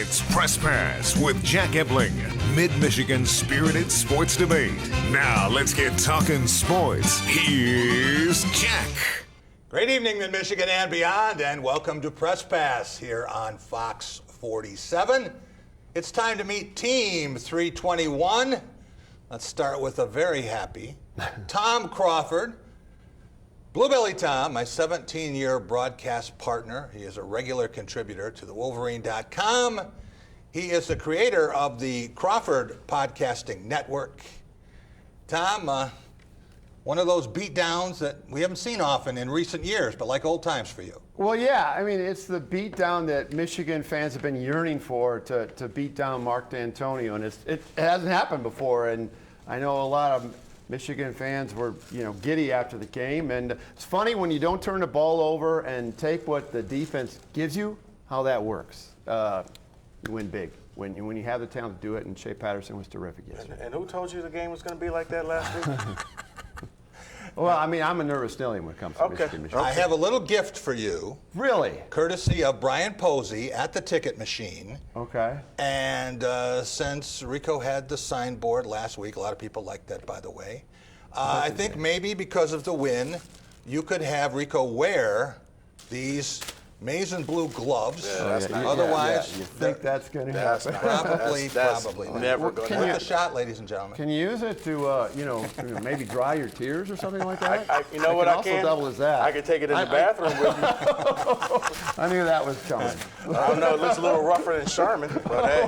It's Press Pass with Jack Ebling, Mid-Michigan's spirited sports debate. Now let's get talking sports. Here's Jack. Great evening, Mid-Michigan and beyond, and welcome to Press Pass here on Fox 47. It's time to meet Team 321. Let's start with a very happy Tom Crawford. Bluebelly Tom, my 17-year broadcast partner. He is a regular contributor to the Wolverine.com. He is the creator of the Crawford Podcasting Network. Tom, one of those beatdowns that we haven't seen often in recent years, but like old times for you. Well, yeah, I mean, it's the beatdown that Michigan fans have been yearning for, to beat down Mark D'Antonio, and it hasn't happened before, and I know a lot of Michigan fans were, giddy after the game. And it's funny when you don't turn the ball over and take what the defense gives you, how that works. You win big when you have the talent to do it. And Shea Patterson was terrific yesterday. And who told you the game was going to be like that last week? Well, I mean, I'm a nervous Nelly when it comes to Michigan. I have a little gift for you. Really? Courtesy of Brian Posey at the ticket machine. Okay. And since Rico had the signboard last week, a lot of people liked that, by the way. I think maybe because of the win, you could have Rico wear these maize and blue gloves. Yeah, that's not Otherwise, you think that's going to happen? Probably not. Never going to happen. Worth a shot, ladies and gentlemen. Can you use it to, maybe dry your tears or something like that? You know what I also can? double as that. I can take it in the bathroom with me. I knew that was coming. I don't know, it looks a little rougher than Sherman, but hey.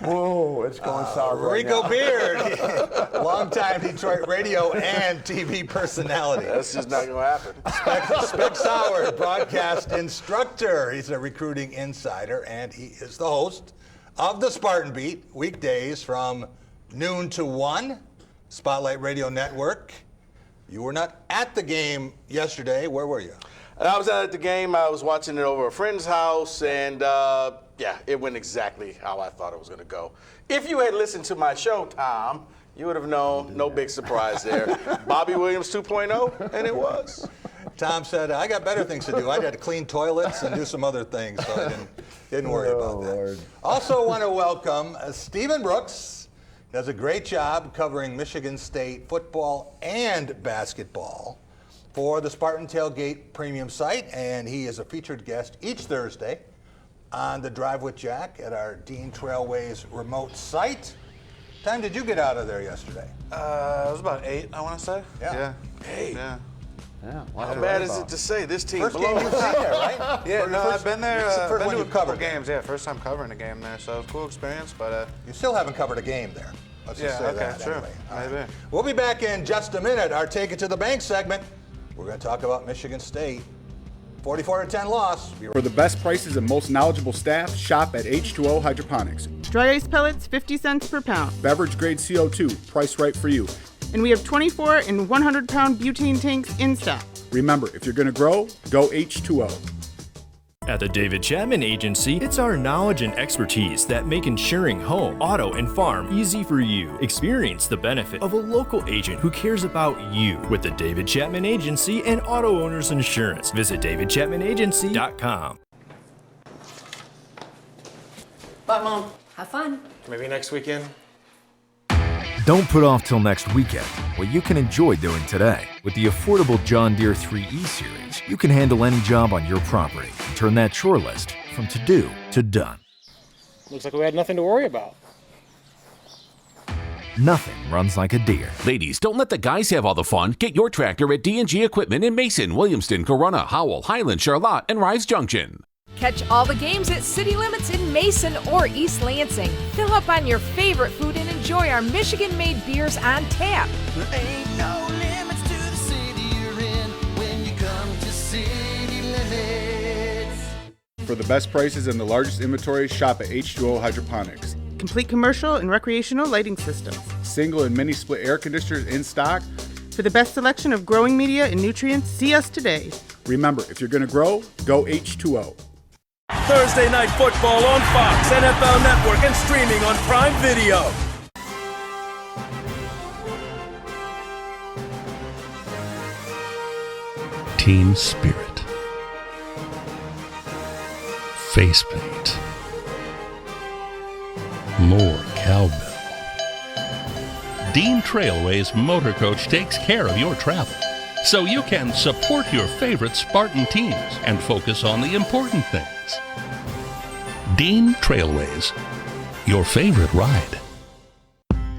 Whoa, it's going sour right Rico now. Beard, longtime Detroit radio and TV personality. That's just not going to happen. Spec Sauer, broadcast instructor. He's a recruiting insider, and he is the host of the Spartan Beat, weekdays from noon to 1, Spotlight Radio Network. You were not at the game yesterday. Where were you? I was out at the game. I was watching it over a friend's house, and it went exactly how I thought it was going to go. If you had listened to my show, Tom, you would have known. No big surprise there. Bobby Williams 2.0, and it was. Tom said, I got better things to do. I had to clean toilets and do some other things, so I didn't worry about that. Lord. Also want to welcome Stephen Brooks. He does a great job covering Michigan State football and basketball for the Spartan Tailgate Premium site, and he is a featured guest each Thursday on the Drive with Jack at our Dean Trailways remote site. What time did you get out of there yesterday? It was about 8, I want to say. Yeah. 8. Yeah. Yeah, How bad is it to say this team First game blows? you've seen there, right? Yeah, no, I've been there. First Been one to a you've couple covered. games. Yeah, first time covering a game there, so it was a cool experience. But You still haven't covered a game there. Let's just say okay, that sure. anyway. All right. Maybe. We'll be back in just a minute. Our Take It to the Bank segment. We're going to talk about Michigan State. 44-10 loss. For the best prices and most knowledgeable staff, shop at H2O Hydroponics. Dry ice pellets, 50 cents per pound. Beverage grade CO2, priced right for you. And we have 24 and 100-pound butane tanks in stock. Remember, if you're going to grow, go H2O. At the David Chapman Agency, it's our knowledge and expertise that make insuring home, auto, and farm easy for you. Experience the benefit of a local agent who cares about you with the David Chapman Agency and Auto Owners Insurance. Visit davidchapmanagency.com. Bye, Mom. Have fun. maybe next weekend. Don't put off till next weekend what you can enjoy doing today. With the affordable John Deere 3E series, you can handle any job on your property and turn that chore list from to-do to done. Looks like we had nothing to worry about. Nothing runs like a Deere. Ladies, don't let the guys have all the fun. Get your tractor at D&G Equipment in Mason, Williamston, Corunna, Howell, Highland, Charlotte, and Rise Junction. Catch all the games at City Limits in Mason or East Lansing. Fill up on your favorite food and enjoy our Michigan-made beers on tap. There ain't no limits to the city you're in when you come to City Limits. For the best prices and the largest inventory, shop at H2O Hydroponics. Complete commercial and recreational lighting systems. Single and mini split air conditioners in stock. For the best selection of growing media and nutrients, see us today. Remember, if you're going to grow, go H2O. Thursday Night Football on Fox, NFL Network, and streaming on Prime Video. Team spirit. Face paint. more cowbell. Dean Trailway's Motor Coach takes care of your travel, so you can support your favorite Spartan teams and focus on the important things. Dean Trailways, your favorite ride.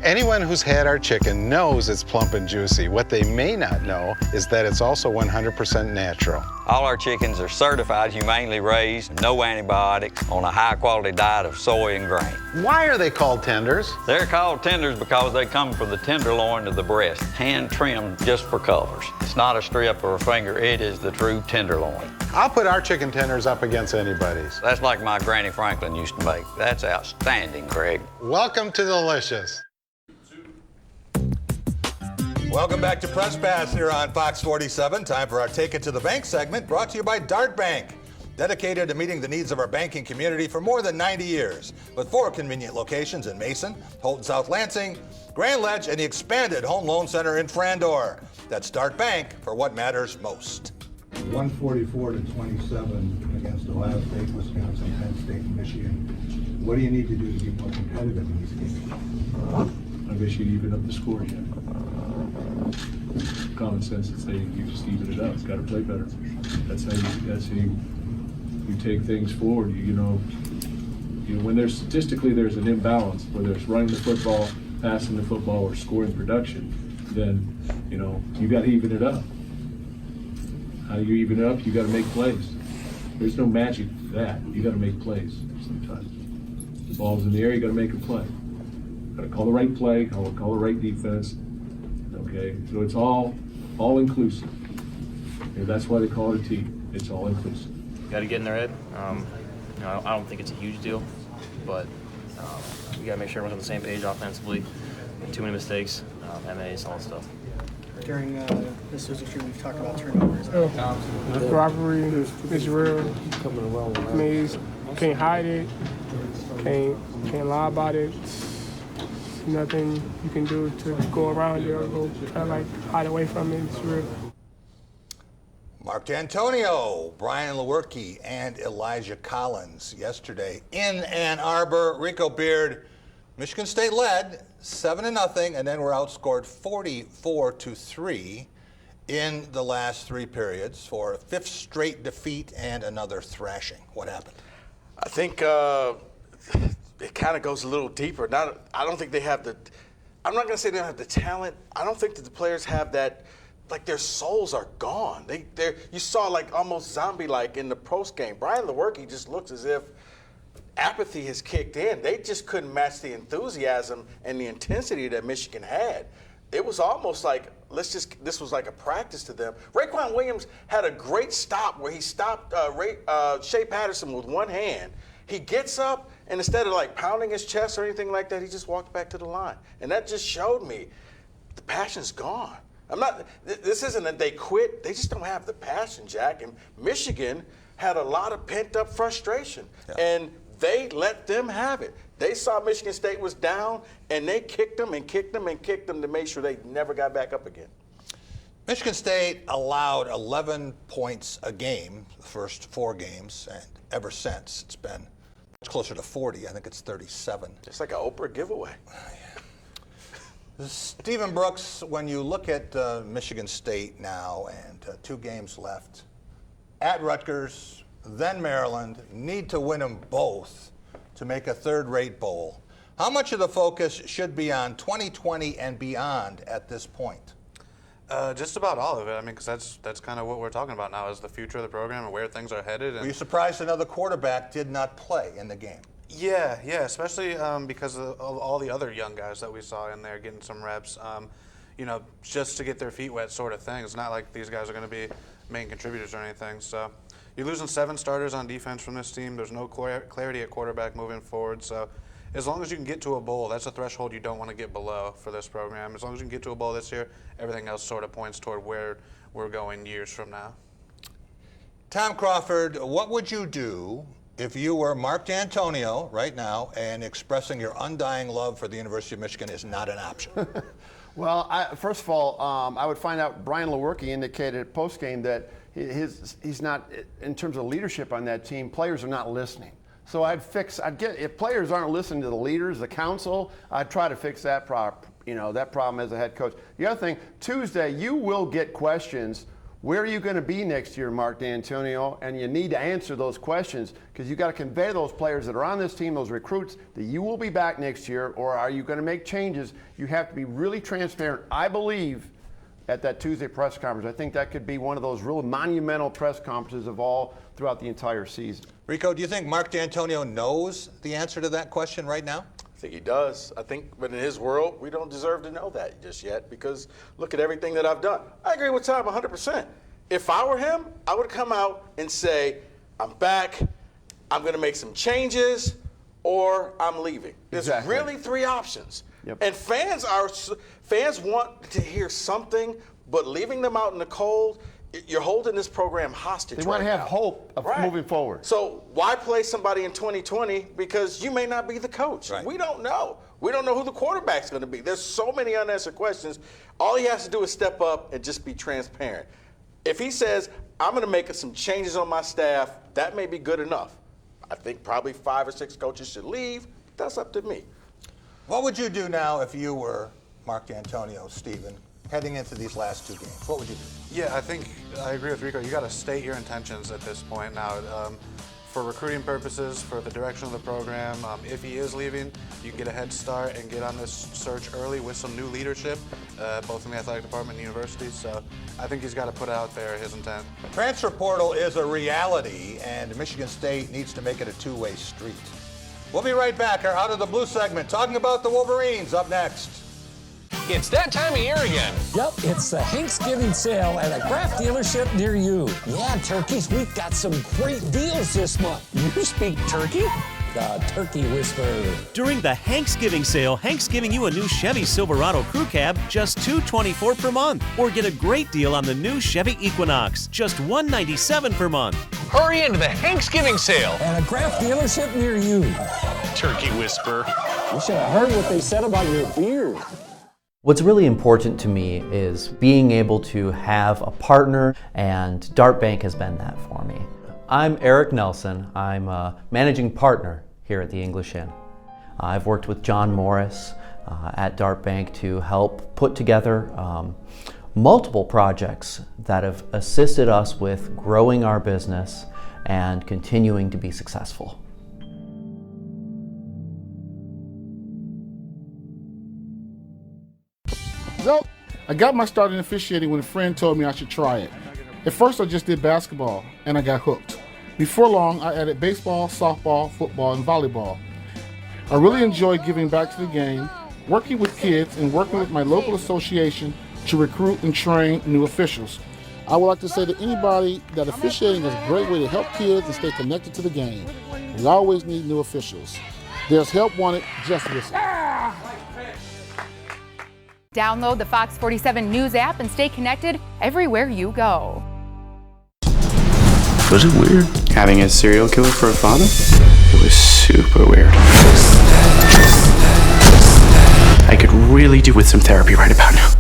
Anyone who's had our chicken knows it's plump and juicy. What they may not know is that it's also 100% natural. All our chickens are certified, humanely raised, no antibiotics, on a high-quality diet of soy and grain. Why are they called tenders? They're called tenders because they come from the tenderloin of the breast, hand-trimmed just for colors. It's not a strip or a finger, it is the true tenderloin. I'll put our chicken tenders up against anybody's. That's like my Granny Franklin used to make. That's outstanding, Craig. Welcome to Delicious. Welcome back to Press Pass here on Fox 47. Time for our Take It to the Bank segment, brought to you by Dart Bank. Dedicated to meeting the needs of our banking community for more than 90 years, with 4 convenient locations in Mason, Holton South Lansing, Grand Ledge, and the expanded Home Loan Center in Frandor. That's Dart Bank for what matters most. 144 to 27 against Ohio State, Wisconsin, Penn State, and Michigan. What do you need to do to be more competitive in these games? I guess you'd even up the score again. Common sense would say you just even it up. It's got to play better. That's how you take things forward. You know, when there's statistically there's an imbalance, whether it's running the football, passing the football, or scoring production, then you got to even it up. How do you even it up? You got to make plays. There's no magic to that. You got to make plays sometimes. The ball's in the air. You got to make a play. Got to call the right play, call the right defense. Okay, so it's all inclusive. That's why they call it a team. It's all inclusive. Got to get in their head. I don't think it's a huge deal, but we got to make sure everyone's on the same page offensively. Too many mistakes, MAs, all that stuff. During this Suzuki stream, we've talked about turnovers. The rivalry is real. Maze can't hide it. Can't lie about it. Nothing you can do to go around it or go try to hide away from it. It's real. Mark D'Antonio, Brian Lewerke, and Elijah Collins yesterday in Ann Arbor. Rico Beard, Michigan State led 7-0, and then were outscored 44-3 in the last 3 periods for a 5th straight defeat and another thrashing. What happened? I think it kind of goes a little deeper. I don't think they have the. I'm not going to say they don't have the talent. I don't think that the players have that. Like their souls are gone. You saw like almost zombie-like in the post game. Brian Lewerke just looks as if apathy has kicked in. They just couldn't match the enthusiasm and the intensity that Michigan had. It was almost like this was like a practice to them. Raekwon Williams had a great stop where he stopped Shea Patterson with one hand. He gets up, and instead of like pounding his chest or anything like that, he just walked back to the line. And that just showed me the passion's gone. This isn't that they quit. They just don't have the passion, Jack. And Michigan had a lot of pent-up frustration, and they let them have it. They saw Michigan State was down, and they kicked them and kicked them and kicked them to make sure they never got back up again. Michigan State allowed 11 points a game the first 4 games, and ever since it's been much closer to 40. I think it's 37. It's like an Oprah giveaway. Stephen Brooks, when you look at Michigan State now and 2 games left, at Rutgers, then Maryland, need to win them both to make a third-rate bowl. How much of the focus should be on 2020 and beyond at this point? Just about all of it. I mean, because that's kind of what we're talking about now is the future of the program and where things are headed. Were you surprised another quarterback did not play in the game? Yeah, especially because of all the other young guys that we saw in there getting some reps, just to get their feet wet sort of thing. It's not like these guys are going to be main contributors or anything. So you're losing 7 starters on defense from this team. There's no clarity at quarterback moving forward. So as long as you can get to a bowl, that's a threshold you don't want to get below for this program. As long as you can get to a bowl this year, everything else sort of points toward where we're going years from now. Tom Crawford, what would you do if you were Mark D'Antonio right now and expressing your undying love for the University of Michigan is not an option? Well, first of all, I would find out Brian Lewerke indicated post-game that he's not, in terms of leadership on that team, players are not listening. So I'd get, if players aren't listening to the leaders, the council, I'd try to fix that problem as a head coach. The other thing, Tuesday, you will get questions. Where are you going to be next year, Mark D'Antonio? And you need to answer those questions because you got to convey those players that are on this team, those recruits, that you will be back next year, or are you going to make changes? You have to be really transparent. I believe at that Tuesday press conference, I think that could be one of those real monumental press conferences of all throughout the entire season. Rico, do you think Mark D'Antonio knows the answer to that question right now? I think he does. I think, but in his world, we don't deserve to know that just yet because look at everything that I've done. I agree with Tom 100%. If I were him, I would come out and say, I'm back, I'm going to make some changes, or I'm leaving. There's really three options. Yep. And fans want to hear something, but leaving them out in the cold, you're holding this program hostage. They want to have hope of moving forward. So why play somebody in 2020 because you may not be the coach? Right. We don't know. We don't know who the quarterback's going to be. There's so many unanswered questions. All he has to do is step up and just be transparent. If he says, I'm going to make some changes on my staff, that may be good enough. I think probably 5 or 6 coaches should leave. That's up to me. What would you do now if you were Mark D'Antonio, Stephen, heading into these last 2 games? What would you do? Yeah, I think I agree with Rico. You got to state your intentions at this point now. For recruiting purposes, for the direction of the program, if he is leaving, you can get a head start and get on this search early with some new leadership, both in the athletic department and university. So I think he's got to put out there his intent. Transfer portal is a reality, and Michigan State needs to make it a two-way street. We'll be right back. Our Out of the Blue segment, talking about the Wolverines, up next. It's that time of year again. Yep, it's the Thanksgiving sale at a craft dealership near you. Yeah, turkeys, we've got some great deals this month. You speak turkey? The Turkey Whisperer. During the Thanksgiving sale, Hank's giving you a new Chevy Silverado Crew Cab, just $224 per month. Or get a great deal on the new Chevy Equinox, just $197 per month. Hurry into the Thanksgiving sale at a craft dealership near you. Turkey Whisperer. You should have heard what they said about your beard. What's really important to me is being able to have a partner, and Dart Bank has been that for me. I'm Eric Nelson. I'm a managing partner here at the English Inn. I've worked with John Morris at Dart Bank to help put together multiple projects that have assisted us with growing our business and continuing to be successful. So, I got my start in officiating when a friend told me I should try it. At first, I just did basketball, and I got hooked. Before long, I added baseball, softball, football, and volleyball. I really enjoyed giving back to the game, working with kids, and working with my local association to recruit and train new officials. I would like to say to anybody that officiating is a great way to help kids and stay connected to the game. We always need new officials. There's help wanted, just listen. Download the Fox 47 News app and stay connected everywhere you go. Was it weird having a serial killer for a father? It was super weird. I could really do with some therapy right about now.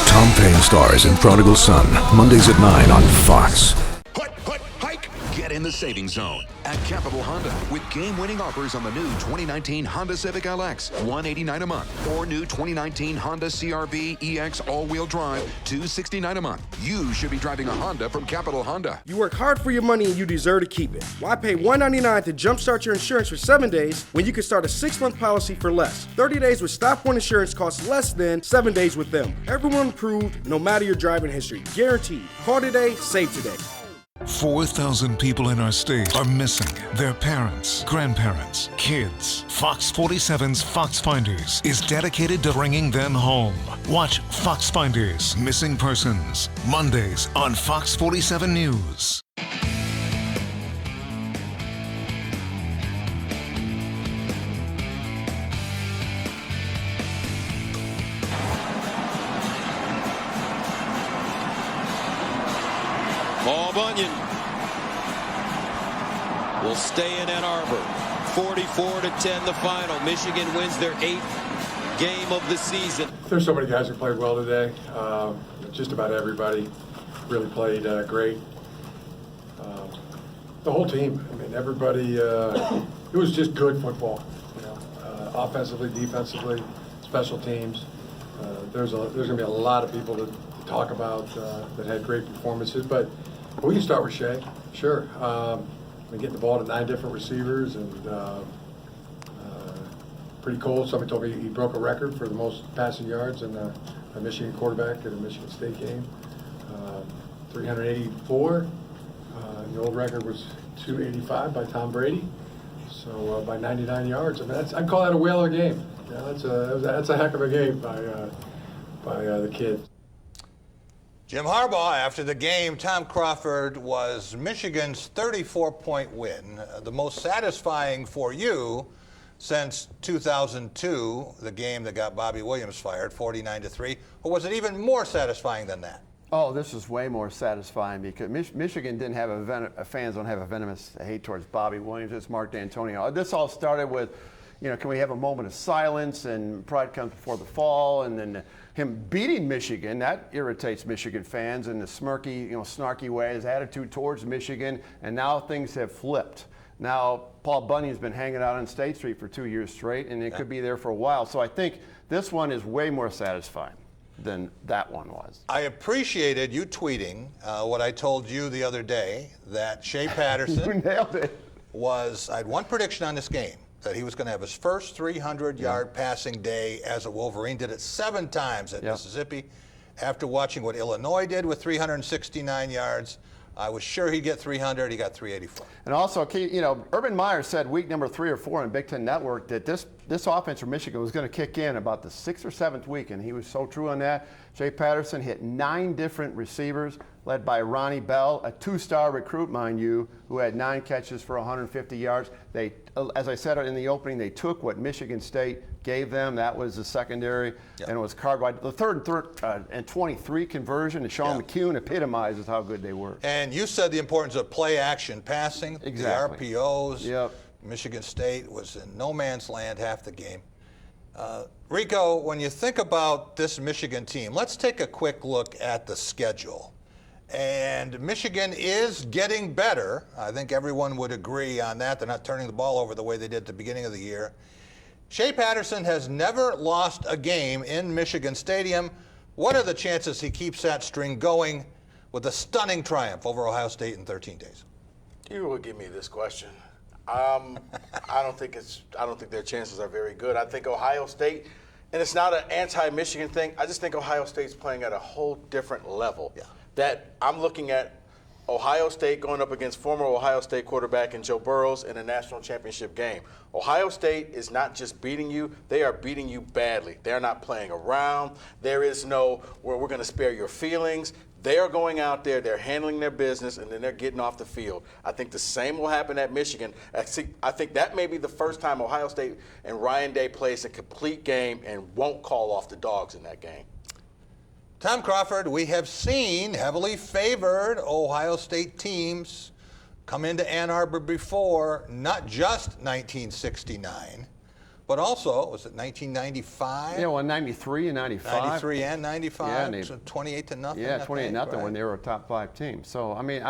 Tom Payne stars in Prodigal Son, Mondays at 9 on Fox. Get in the savings zone at Capital Honda with game-winning offers on the new 2019 Honda Civic LX, $189 a month, or new 2019 Honda CR-V EX all-wheel drive, $269 a month. You should be driving a Honda from Capital Honda. You work hard for your money and you deserve to keep it. Why pay $199 to jumpstart your insurance for 7 days when you can start a 6-month policy for less? 30 days with Stop Point Insurance costs less than 7 days with them. Everyone approved, no matter your driving history. Guaranteed. Call today, save today. 4,000 people in our state are missing. Their parents, grandparents, kids. Fox 47's Fox Finders is dedicated to bringing them home. Watch Fox Finders Missing Persons, Mondays on Fox 47 News. Paul Bunyan will stay in Ann Arbor. 44-10 the final. Michigan wins their 8th game of the season. There's so many guys who played well today. Just about everybody really played great. The whole team. I mean, everybody. It was just good football. You know, offensively, defensively, special teams. There's going to be a lot of people to talk about that had great performances, but we can start with Shea. Sure. We getting the ball to 9 different receivers and pretty cool. Somebody told me he broke a record for the most passing yards in a Michigan quarterback at a Michigan State game. 384. The old record was 285 by Tom Brady. So by 99 yards. I mean, I'd call that a whale of a game. Yeah, that's a heck of a game by the kids. Jim Harbaugh, after the game, Tom Crawford, was Michigan's 34-point win, the most satisfying for you since 2002, the game that got Bobby Williams fired, 49-3, or was it even more satisfying than that? Oh, this is way more satisfying because Michigan didn't have fans don't have a venomous hate towards Bobby Williams. It's Mark D'Antonio. This all started with, can we have a moment of silence, and pride comes before the fall, and then him beating Michigan, that irritates Michigan fans in the smirky, snarky way, his attitude towards Michigan, and now things have flipped. Now, Paul Bunyan's been hanging out on State Street for 2 years straight, and it could be there for a while. So I think this one is way more satisfying than that one was. I appreciated you tweeting what I told you the other day, that Shea Patterson you nailed it. I had one prediction on this game, that he was going to have his first 300-yard passing day as a Wolverine. Did it 7 times at Mississippi. After watching what Illinois did with 369 yards, I was sure he'd get 300. He got 384. And also, Urban Meyer said week number 3 or 4 on Big Ten Network that this offense for Michigan was going to kick in about the 6th or 7th week, and he was so true on that. Shea Patterson hit 9 different receivers, led by Ronnie Bell, a 2-star recruit, mind you, who had 9 catches for 150 yards. They, as I said in the opening, they took what Michigan State gave them. That was the secondary, and it was cardboard. The third and 23 conversion to Sean McCune epitomizes how good they were. And you said the importance of play-action passing, exactly. The RPOs. Yep. Michigan State was in no man's land half the game. Rico, when you think about this Michigan team, let's take a quick look at the schedule. And Michigan is getting better. I think everyone would agree on that. They're not turning the ball over the way they did at the beginning of the year. Shea Patterson has never lost a game in Michigan Stadium. What are the chances he keeps that string going with a stunning triumph over Ohio State in 13 days? You would give me this question. I don't think their chances are very good. I think Ohio State, and it's not an anti-Michigan thing, I just think Ohio State's playing at a whole different level. Yeah. That I'm looking at Ohio State going up against former Ohio State quarterback and Joe Burrows in a national championship game. Ohio State is not just beating you, they are beating you badly. They're not playing around. There is no, we're going to spare your feelings. They are going out there, they're handling their business, and then they're getting off the field. I think the same will happen at Michigan. I think that may be the first time Ohio State and Ryan Day plays a complete game and won't call off the dogs in that game. Tom Crawford, we have seen heavily favored Ohio State teams come into Ann Arbor before, not just 1969, but also, was it 1995? Yeah, well, 93 and 95. 93 and 95, yeah, so 28-0. Yeah, 28-0 right. When they were a top 5 team. So, I mean,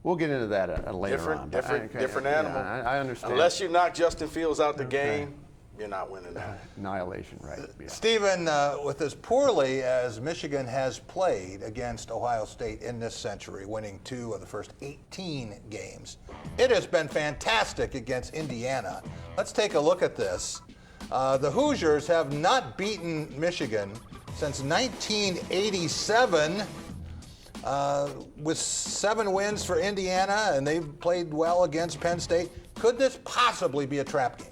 we'll get into that later on. Different animal. Yeah, I understand. Unless you knock Justin Fields out the game, you're not winning that. Annihilation, right. Yeah. Stephen, with as poorly as Michigan has played against Ohio State in this century, winning 2 of the first 18 games, it has been fantastic against Indiana. Let's take a look at this. The Hoosiers have not beaten Michigan since 1987, with 7 wins for Indiana, and they've played well against Penn State. Could this possibly be a trap game?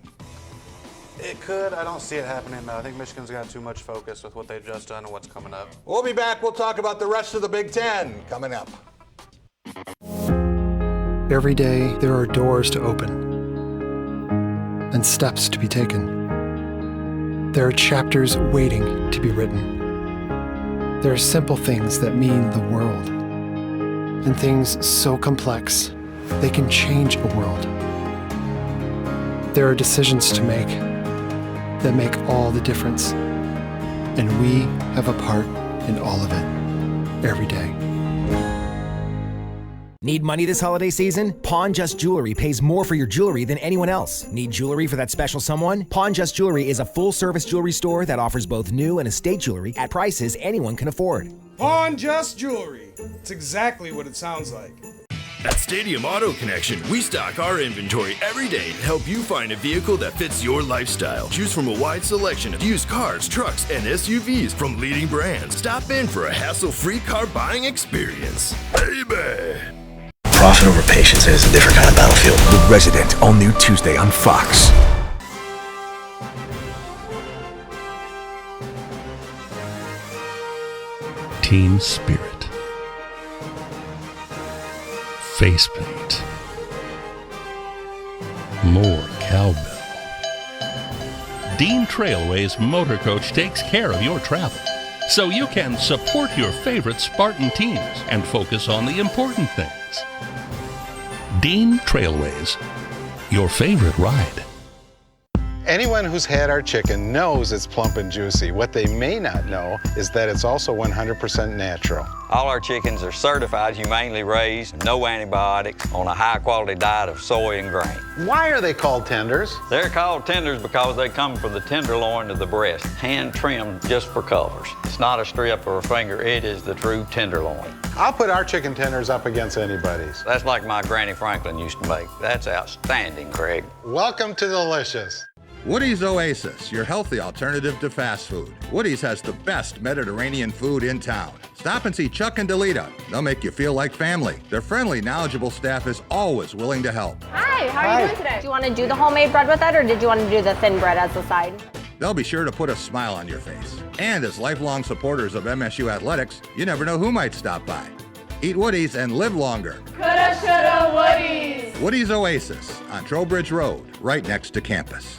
It could. I don't see it happening, though. I think Michigan's got too much focus with what they've just done and what's coming up. We'll be back. We'll talk about the rest of the Big Ten coming up. Every day, there are doors to open and steps to be taken. There are chapters waiting to be written. There are simple things that mean the world, and things so complex they can change a world. There are decisions to make that make all the difference, and we have a part in all of it every day. Need money this holiday season? Pawn Just Jewelry pays more for your jewelry than anyone else. Need jewelry for that special someone? Pawn Just Jewelry is a full-service jewelry store that offers both new and estate jewelry at prices anyone can afford. Pawn Just Jewelry. It's exactly what it sounds like. At Stadium Auto Connection, we stock our inventory every day to help you find a vehicle that fits your lifestyle. Choose from a wide selection of used cars, trucks, and SUVs from leading brands. Stop in for a hassle-free car buying experience. Baby! Profit over patience is a different kind of battlefield. The Resident, all new Tuesday on Fox. Team spirit. Face paint. More cowbell. Dean Trailway's Motor Coach takes care of your travel, so you can support your favorite Spartan teams and focus on the important things. Dean Trailways, your favorite ride. Anyone who's had our chicken knows it's plump and juicy. What they may not know is that it's also 100% natural. All our chickens are certified, humanely raised, no antibiotics, on a high-quality diet of soy and grain. Why are they called tenders? They're called tenders because they come from the tenderloin of the breast, hand-trimmed just for colors. It's not a strip or a finger, it is the true tenderloin. I'll put our chicken tenders up against anybody's. That's like my Granny Franklin used to make. That's outstanding, Craig. Welcome to Delicious. Woody's Oasis, your healthy alternative to fast food. Woody's has the best Mediterranean food in town. Stop and see Chuck and Delita. They'll make you feel like family. Their friendly, knowledgeable staff is always willing to help. Hi, how are you doing today? Do you want to do the homemade bread with it, or did you want to do the thin bread as a side? They'll be sure to put a smile on your face. And as lifelong supporters of MSU athletics, you never know who might stop by. Eat Woody's and live longer. Coulda, shoulda, Woody's. Woody's Oasis on Trowbridge Road, right next to campus.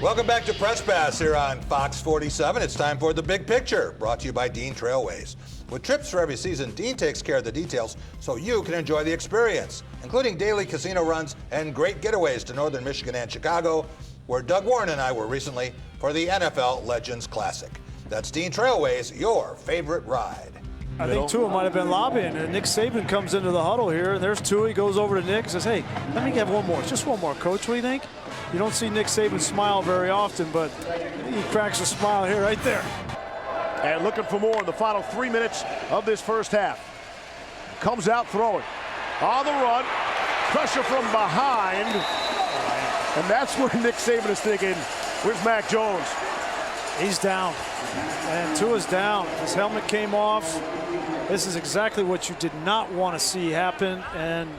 Welcome back to Press Pass here on Fox 47. It's time for The Big Picture, brought to you by Dean Trailways. With trips for every season, Dean takes care of the details so you can enjoy the experience, including daily casino runs and great getaways to northern Michigan and Chicago, where Doug Warren and I were recently for the NFL Legends Classic. That's Dean Trailways, your favorite ride. I think Tua might have been lobbying, and Nick Saban comes into the huddle here, and there's Tua. He goes over to Nick and says, hey, let me have one more. Just one more, Coach. What do you think? You don't see Nick Saban smile very often, but he cracks a smile here right there. And looking for more in the final 3 minutes of this first half. Comes out throwing. On the run. Pressure from behind. And that's where Nick Saban is thinking, where's Mac Jones? He's down. And Tua's down. His helmet came off. This is exactly what you did not want to see happen. And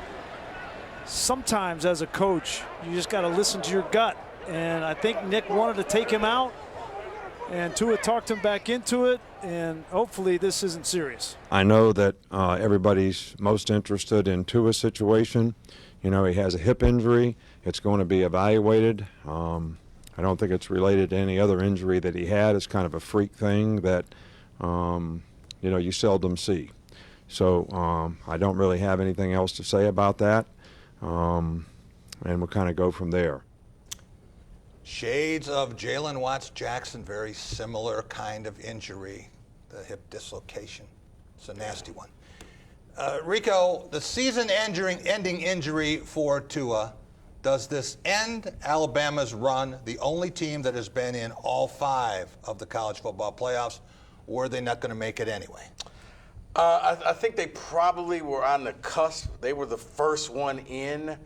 sometimes as a coach, you just got to listen to your gut. And I think Nick wanted to take him out, and Tua talked him back into it, and hopefully this isn't serious. I know that everybody's most interested in Tua's situation. You know, he has a hip injury. It's going to be evaluated. I don't think it's related to any other injury that he had. It's kind of a freak thing that, you know, you seldom see. So I don't really have anything else to say about that. And we'll kind of go from there. Shades of Jalen Watts-Jackson, very similar kind of injury, the hip dislocation. It's a nasty one. Rico, the season-ending injury for Tua, does this end Alabama's run, the only team that has been in all 5 of the college football playoffs, or are they not going to make it anyway? I think they probably were on the cusp. They were the first one in.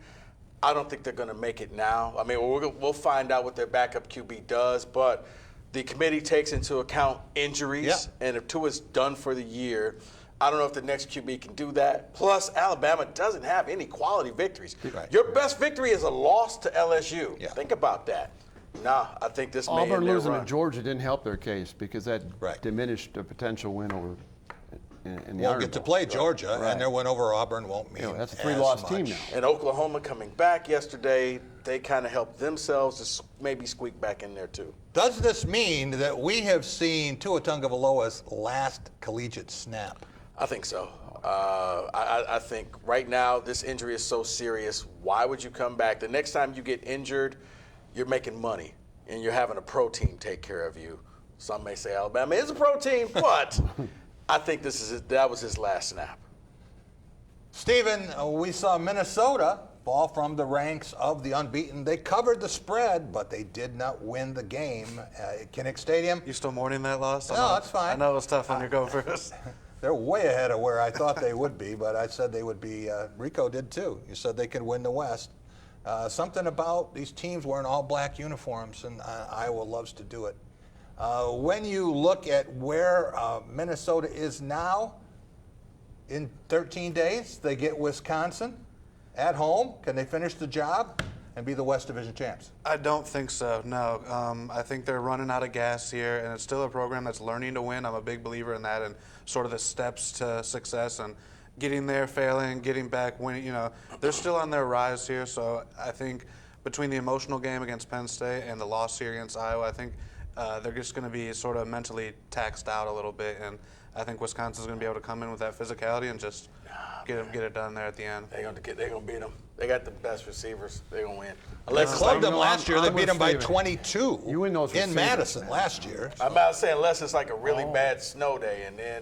I don't think they're going to make it now. I mean, we'll find out what their backup QB does, but the committee takes into account injuries, and if Tua's done for the year, I don't know if the next QB can do that. Plus, Alabama doesn't have any quality victories. Right. Your best victory is a loss to LSU. Yeah. Think about that. Nah, I think this may end their run. Auburn losing to Georgia didn't help their case because that diminished a potential win over in the Won't get to play Georgia, and their win over Auburn won't mean that's a 3-loss team now. And Oklahoma coming back yesterday, they kind of helped themselves to maybe squeak back in there too. Does this mean that we have seen Tua Tagovailoa's last collegiate snap? I think so. I think right now this injury is so serious. Why would you come back? The next time you get injured, you're making money, and you're having a pro team take care of you. Some may say Alabama is a pro team, but I think that was his last snap. Stephen, we saw Minnesota fall from the ranks of the unbeaten. They covered the spread, but they did not win the game at Kinnick Stadium. You still mourning that loss? No, that's fine. I know it was tough when you go first. They're way ahead of where I thought they would be, but I said they would be. Rico did too. You said they could win the West. Something about these teams wearing all black uniforms, and Iowa loves to do it. When you look at where Minnesota is now, in 13 days, they get Wisconsin at home. Can they finish the job and be the West Division champs? I don't think so, no. I think they're running out of gas here, and it's still a program that's learning to win. I'm a big believer in that and sort of the steps to success and getting there, failing, getting back, winning. You know, they're still on their rise here, so I think between the emotional game against Penn State and the loss here against Iowa, I think they're just going to be sort of mentally taxed out a little bit, and I think Wisconsin's going to be able to come in with that physicality and just get it done there at the end. They're going to beat them. They got the best receivers. They're going to win. They clubbed them last year. They beat them by Steven. 22 You win those in receivers, Madison man. last year. I'm about to say, unless it's like a really bad snow day, and then,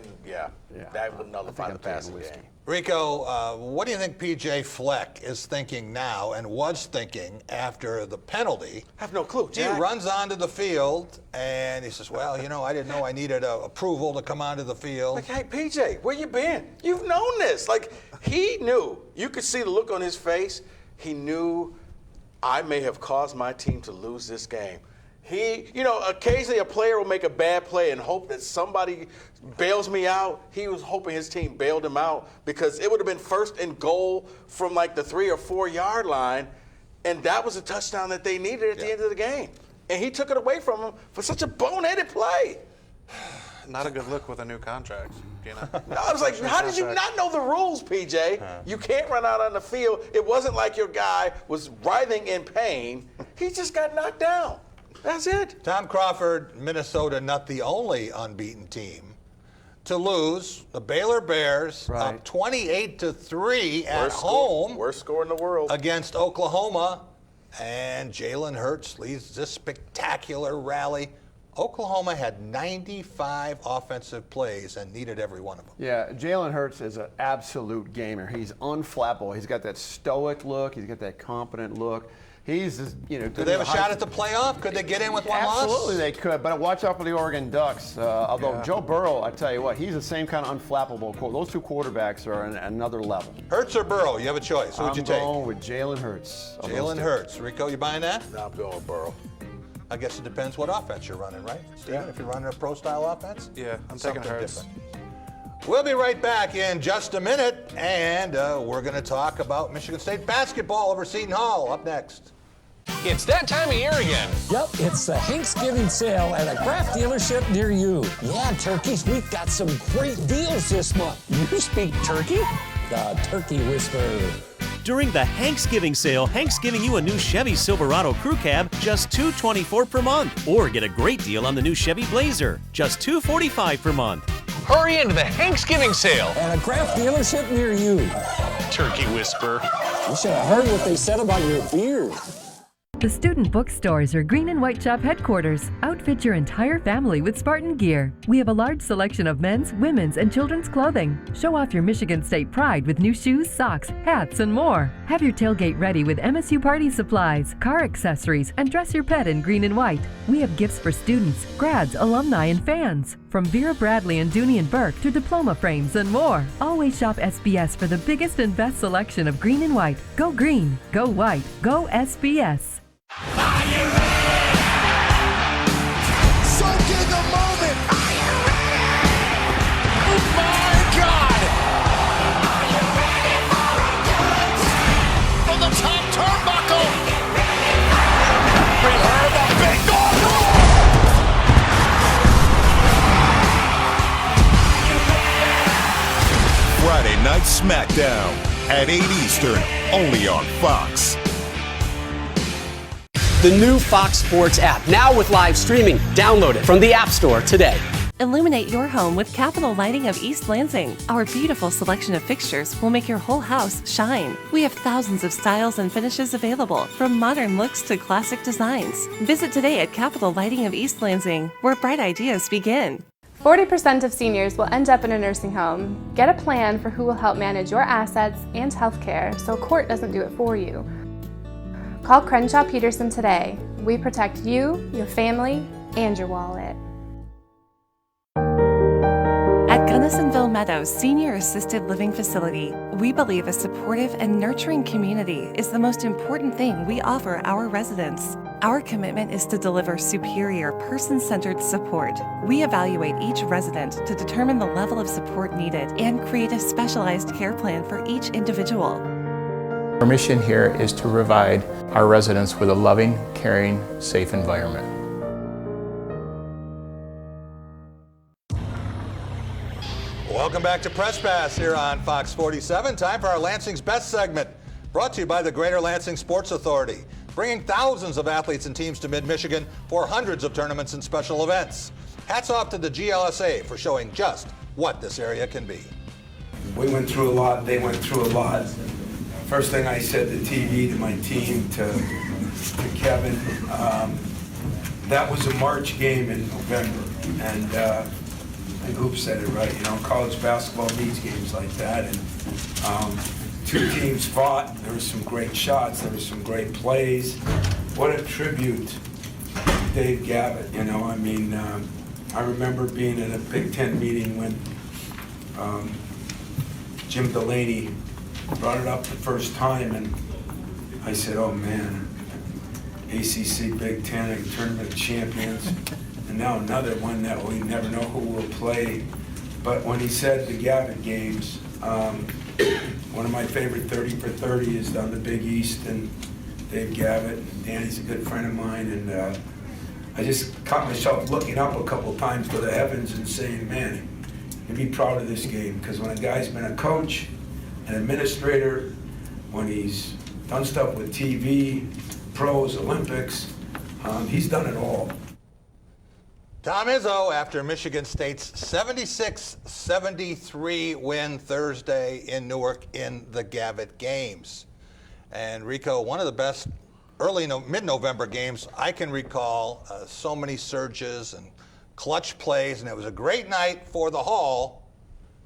that would nullify the I'm taking passing whiskey. game. Rico, what do you think P.J. Fleck is thinking now and was thinking after the penalty? I have no clue. He runs onto the field and he says, well, you know, I didn't know I needed approval to come onto the field. Like, hey, PJ, where you been? You've known this. Like, he knew. You could see the look on his face. He knew I may have caused my team to lose this game. Occasionally a player will make a bad play and hope that somebody bails me out. He was hoping his team bailed him out because it would have been first and goal from like the 3 or 4 yard line, and that was a touchdown that they needed at the end of the game. And he took it away from him for such a boneheaded play. Not a good look with a new contract, you know. I was like, how did you not know the rules, PJ? You can't run out on the field. It wasn't like your guy was writhing in pain. He just got knocked down. That's it. Tom Crawford, Minnesota, not the only unbeaten team to lose. The Baylor Bears up 28-3 at home. Worst score in the world. Against Oklahoma. And Jalen Hurts leads this spectacular rally. Oklahoma had 95 offensive plays and needed every one of them. Yeah, Jalen Hurts is an absolute gamer. He's unflappable. He's got that stoic look. He's got that confident look. He's just, Do they have a shot at the playoff? Could they get in with one loss? Absolutely they could, but watch out for the Oregon Ducks. Although Joe Burrow, I tell you what, he's the same kind of unflappable. Those two quarterbacks are on another level. Hurts or Burrow? You have a choice. Who would you take? I'm going with Jalen Hurts. Jalen Hurts. Rico, you buying that? No, I'm going with Burrow. I guess it depends what offense you're running, right? Steven, if you're running a pro-style offense? Yeah, I'm taking Hurts. Different. We'll be right back in just a minute, and we're going to talk about Michigan State basketball over Seton Hall up next. It's that time of year again. Yep, it's the Thanksgiving sale at a craft dealership near you. Yeah, turkeys, we've got some great deals this month. You speak turkey? The Turkey Whisperer. During the Thanksgiving sale, Hank's giving you a new Chevy Silverado Crew Cab, just $224 per month. Or get a great deal on the new Chevy Blazer, just $245 per month. Hurry into the Thanksgiving sale at a craft dealership near you. Turkey Whisperer. You should have heard what they said about your beard. The student bookstores are Green and White Shop headquarters. Outfit your entire family with Spartan gear. We have a large selection of men's, women's, and children's clothing. Show off your Michigan State pride with new shoes, socks, hats, and more. Have your tailgate ready with MSU party supplies, car accessories, and dress your pet in green and white. We have gifts for students, grads, alumni, and fans. From Vera Bradley and Dooney and Burke to diploma frames and more. Always shop SBS for the biggest and best selection of green and white. Go green, go white, go SBS. Soak in the moment. Are you ready? Oh my God! Are you ready for a good time? From the top turnbuckle. Bring her the big dog. Friday Night SmackDown at 8 Eastern, only on Fox. The new Fox Sports app, now with live streaming. Download it from the App Store today. Illuminate your home with Capital Lighting of East Lansing. Our beautiful selection of fixtures will make your whole house shine. We have thousands of styles and finishes available, from modern looks to classic designs. Visit today at Capital Lighting of East Lansing, where bright ideas begin. 40% of seniors will end up in a nursing home. Get a plan for who will help manage your assets and health care so court doesn't do it for you. Call Crenshaw Peterson today. We protect you, your family, and your wallet. At Gunnisonville Meadows Senior Assisted Living Facility, we believe a supportive and nurturing community is the most important thing we offer our residents. Our commitment is to deliver superior, person-centered support. We evaluate each resident to determine the level of support needed and create a specialized care plan for each individual. Our mission here is to provide our residents with a loving, caring, safe environment. Welcome back to Press Pass here on Fox 47. Time for our Lansing's Best segment, brought to you by the Greater Lansing Sports Authority, bringing thousands of athletes and teams to Mid-Michigan for hundreds of tournaments and special events. Hats off to the GLSA for showing just what this area can be. We went through a lot, they went through a lot. First thing I said to TV, to my team, to Kevin, that was a March game in November, and I think Hoop said it right, college basketball needs games like that, and two teams fought. There were some great shots. There were some great plays. What a tribute to Dave Gavitt. I remember being at a Big Ten meeting when Jim Delaney brought it up the first time, and I said, oh man, ACC, Big Ten, Tournament of Champions, and now another one that we never know who will play. But when he said the Gavitt games, one of my favorite 30 for 30 is down the Big East, and Dave Gavitt. Danny's a good friend of mine, and I just caught myself looking up a couple times to the heavens and saying, man, you'd be proud of this game, because when a guy's been a coach, an administrator, when he's done stuff with TV, pros, Olympics, he's done it all. Tom Izzo after Michigan State's 76-73 win Thursday in Newark in the Gavitt games. And Rico, one of the best mid-November games I can recall. So many surges and clutch plays, and it was a great night for the Hall.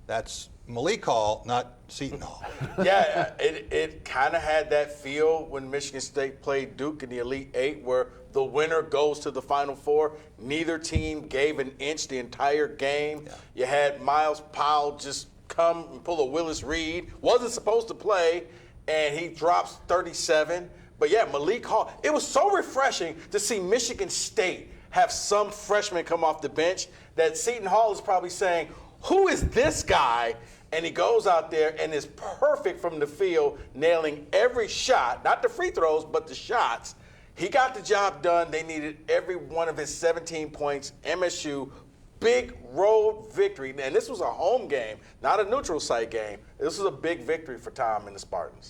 That's Malik Hall, not Seton Hall. Yeah, it kind of had that feel when Michigan State played Duke in the Elite Eight, where the winner goes to the Final Four. Neither team gave an inch the entire game. Yeah. You had Miles Powell just come and pull a Willis Reed. Wasn't supposed to play, and he drops 37. But yeah, Malik Hall. It was so refreshing to see Michigan State have some freshman come off the bench that Seton Hall is probably saying, who is this guy? And he goes out there and is perfect from the field, nailing every shot, not the free throws, but the shots. He got the job done. They needed every one of his 17 points. MSU, big road victory. And this was a home game, not a neutral site game. This was a big victory for Tom and the Spartans.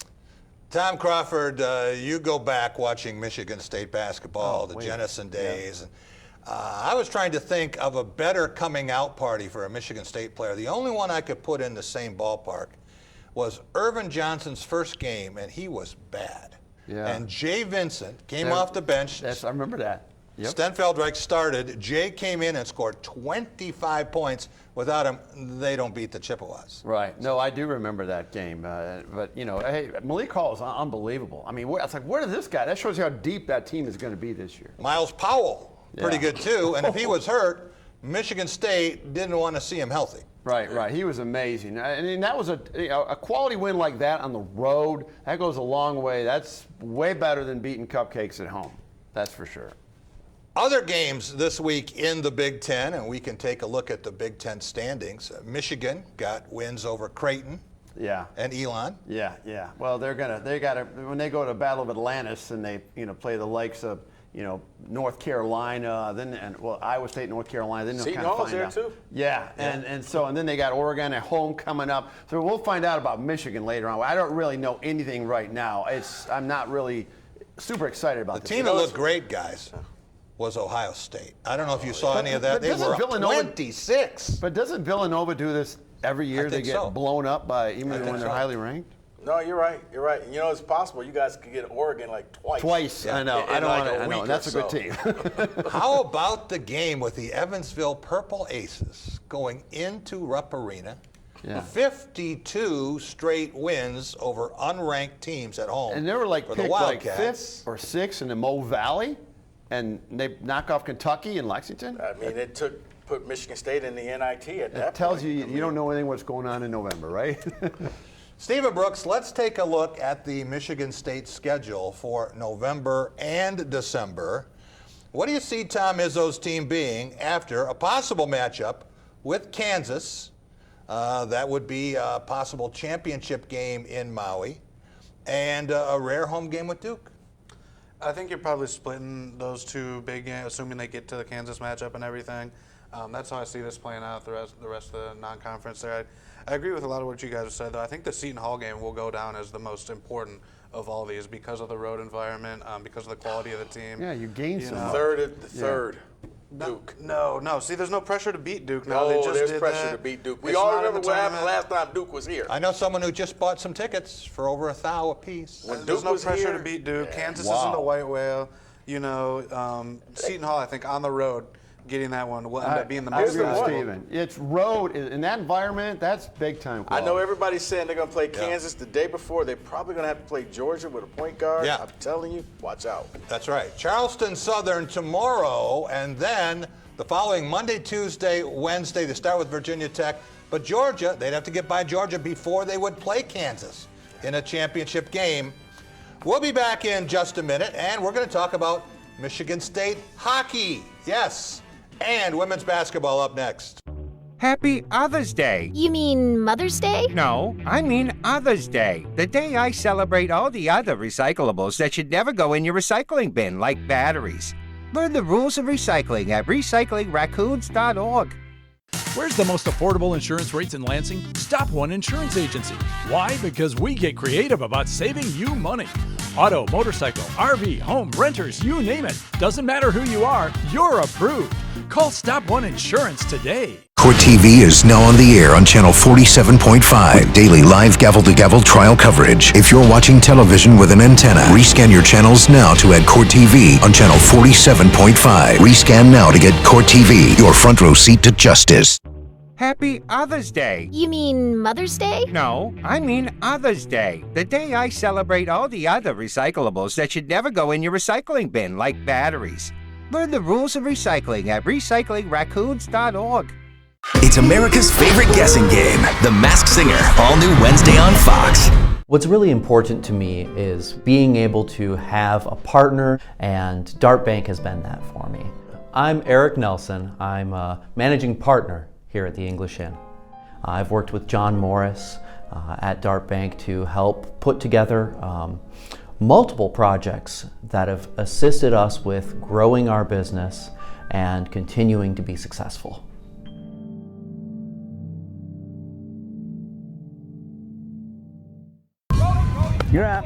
Tom Crawford, you go back watching Michigan State basketball, the Jennison days. Yeah. I was trying to think of a better coming out party for a Michigan State player. The only one I could put in the same ballpark was Irvin Johnson's first game, and he was bad. Yeah. And Jay Vincent came off the bench. Yes, I remember that. Yep. Stenfeldreich started. Jay came in and scored 25 points. Without him, they don't beat the Chippewas. Right. No, I do remember that game. But, hey, Malik Hall is unbelievable. I mean, it's like, where did this guy? That shows you how deep that team is going to be this year. Miles Powell, pretty good too. And if he was hurt, Michigan State didn't want to see him healthy. Right. He was amazing. I mean, that was a quality win like that on the road. That goes a long way. That's way better than beating cupcakes at home. That's for sure. Other games this week in the Big Ten, and we can take a look at the Big Ten standings. Michigan got wins over Creighton. Yeah. And Elon. Yeah. Well, they gotta when they go to Battle of Atlantis and they play the likes of North Carolina, Iowa State, North Carolina. Then they'll Seton kind of Hall's find there out. too. Yeah, and then they got Oregon at home coming up. So we'll find out about Michigan later on. I don't really know anything right now. I'm not really super excited about the team that looked great, guys, was Ohio State. I don't know if you saw any of that. They were up 26. But doesn't Villanova do this every year? They get blown up by even when they're highly ranked. No, you're right. You're right. And, it's possible you guys could get Oregon like twice. I know. In I know. That's a good team. How about the game with the Evansville Purple Aces going into Rupp Arena? Yeah. 52 straight wins over unranked teams at home. And they were for picked the Wildcats. 5th or 6th in the Mo Valley, and they knock off Kentucky and Lexington. I mean, put Michigan State in the NIT at that point. It tells you you don't know anything what's going on in November, right? Stephen Brooks, let's take a look at the Michigan State schedule for November and December. What do you see Tom Izzo's team being after a possible matchup with Kansas? That would be a possible championship game in Maui and a rare home game with Duke. I think you're probably splitting those two big games, assuming they get to the Kansas matchup and everything. That's how I see this playing out the rest of the non-conference there. I agree with a lot of what you guys have said, though. I think the Seton Hall game will go down as the most important of all these because of the road environment, because of the quality of the team. Yeah, you gained some. Third. Duke. No. See, there's no pressure to beat Duke now. No, there's pressure to beat Duke. We all remember what happened last time Duke was here. I know someone who just bought some tickets for over $1,000 a piece. There's no pressure to beat Duke. Kansas isn't a white whale. Seton Hall, I think, on the road, getting that one will end up being the most valuable. Steven. It's road in that environment. That's big time quality. I know everybody's saying they're going to play Kansas the day before. They're probably going to have to play Georgia with a point guard. Yeah. I'm telling you, watch out. That's right. Charleston Southern tomorrow, and then the following Monday, Tuesday, Wednesday, they start with Virginia Tech. But Georgia, they'd have to get by Georgia before they would play Kansas in a championship game. We'll be back in just a minute, and we're going to talk about Michigan State hockey. Yes. And women's basketball up next. Happy Other's Day. You mean Mother's Day? No, I mean Other's Day. The day I celebrate all the other recyclables that should never go in your recycling bin, like batteries. Learn the rules of recycling at recyclingraccoons.org. Where's the most affordable insurance rates in Lansing? Stop One Insurance Agency. Why? Because we get creative about saving you money. Auto, motorcycle, RV, home, renters, you name it. Doesn't matter who you are, you're approved. Call Stop One Insurance today. Court TV is now on the air on channel 47.5. Daily live gavel-to-gavel trial coverage. If you're watching television with an antenna, rescan your channels now to add Court TV on channel 47.5. Rescan now to get Court TV, your front row seat to justice. Happy Other's Day. You mean Mother's Day? No, I mean Other's Day. The day I celebrate all the other recyclables that should never go in your recycling bin, like batteries. Learn the rules of recycling at recyclingraccoons.org. It's America's favorite guessing game, The Masked Singer, all new Wednesday on Fox. What's really important to me is being able to have a partner, and Dart Bank has been that for me. I'm Eric Nelson. I'm a managing partner here at the English Inn. I've worked with John Morris at Dart Bank to help put together multiple projects that have assisted us with growing our business and continuing to be successful. You're up.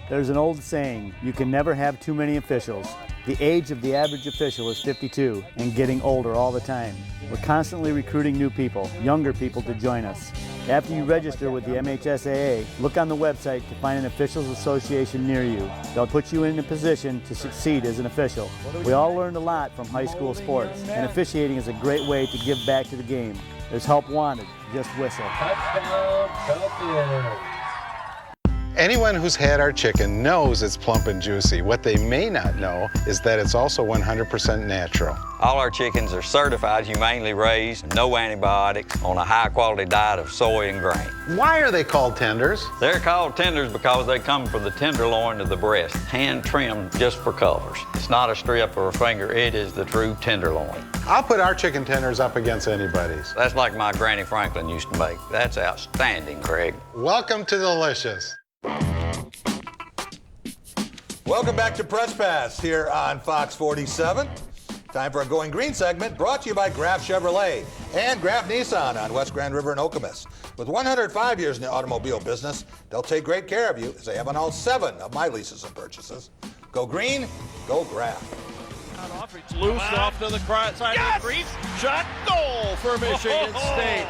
There's an old saying, you can never have too many officials. The age of the average official is 52 and getting older all the time. We're constantly recruiting new people, younger people to join us. After you register with the MHSAA, look on the website to find an officials association near you. They'll put you in a position to succeed as an official. We all learned a lot from high school sports, and officiating is a great way to give back to the game. There's help wanted, just whistle. Touchdown, Celtics. Anyone who's had our chicken knows it's plump and juicy. What they may not know is that it's also 100% natural. All our chickens are certified, humanely raised, no antibiotics, on a high-quality diet of soy and grain. Why are they called tenders? They're called tenders because they come from the tenderloin of the breast, hand-trimmed just for colors. It's not a strip or a finger, it is the true tenderloin. I'll put our chicken tenders up against anybody's. That's like my Granny Franklin used to make. That's outstanding, Craig. Welcome to Delicious. Welcome back to Press Pass here on Fox 47. Time for a Going Green segment brought to you by Graf Chevrolet and Graf Nissan on West Grand River in Okemos. With 105 years in the automobile business, they'll take great care of you, as they have on all 7 of my leases and purchases. Go green, go Graf. Loose off to the side of the crease. Shot goal for Michigan State.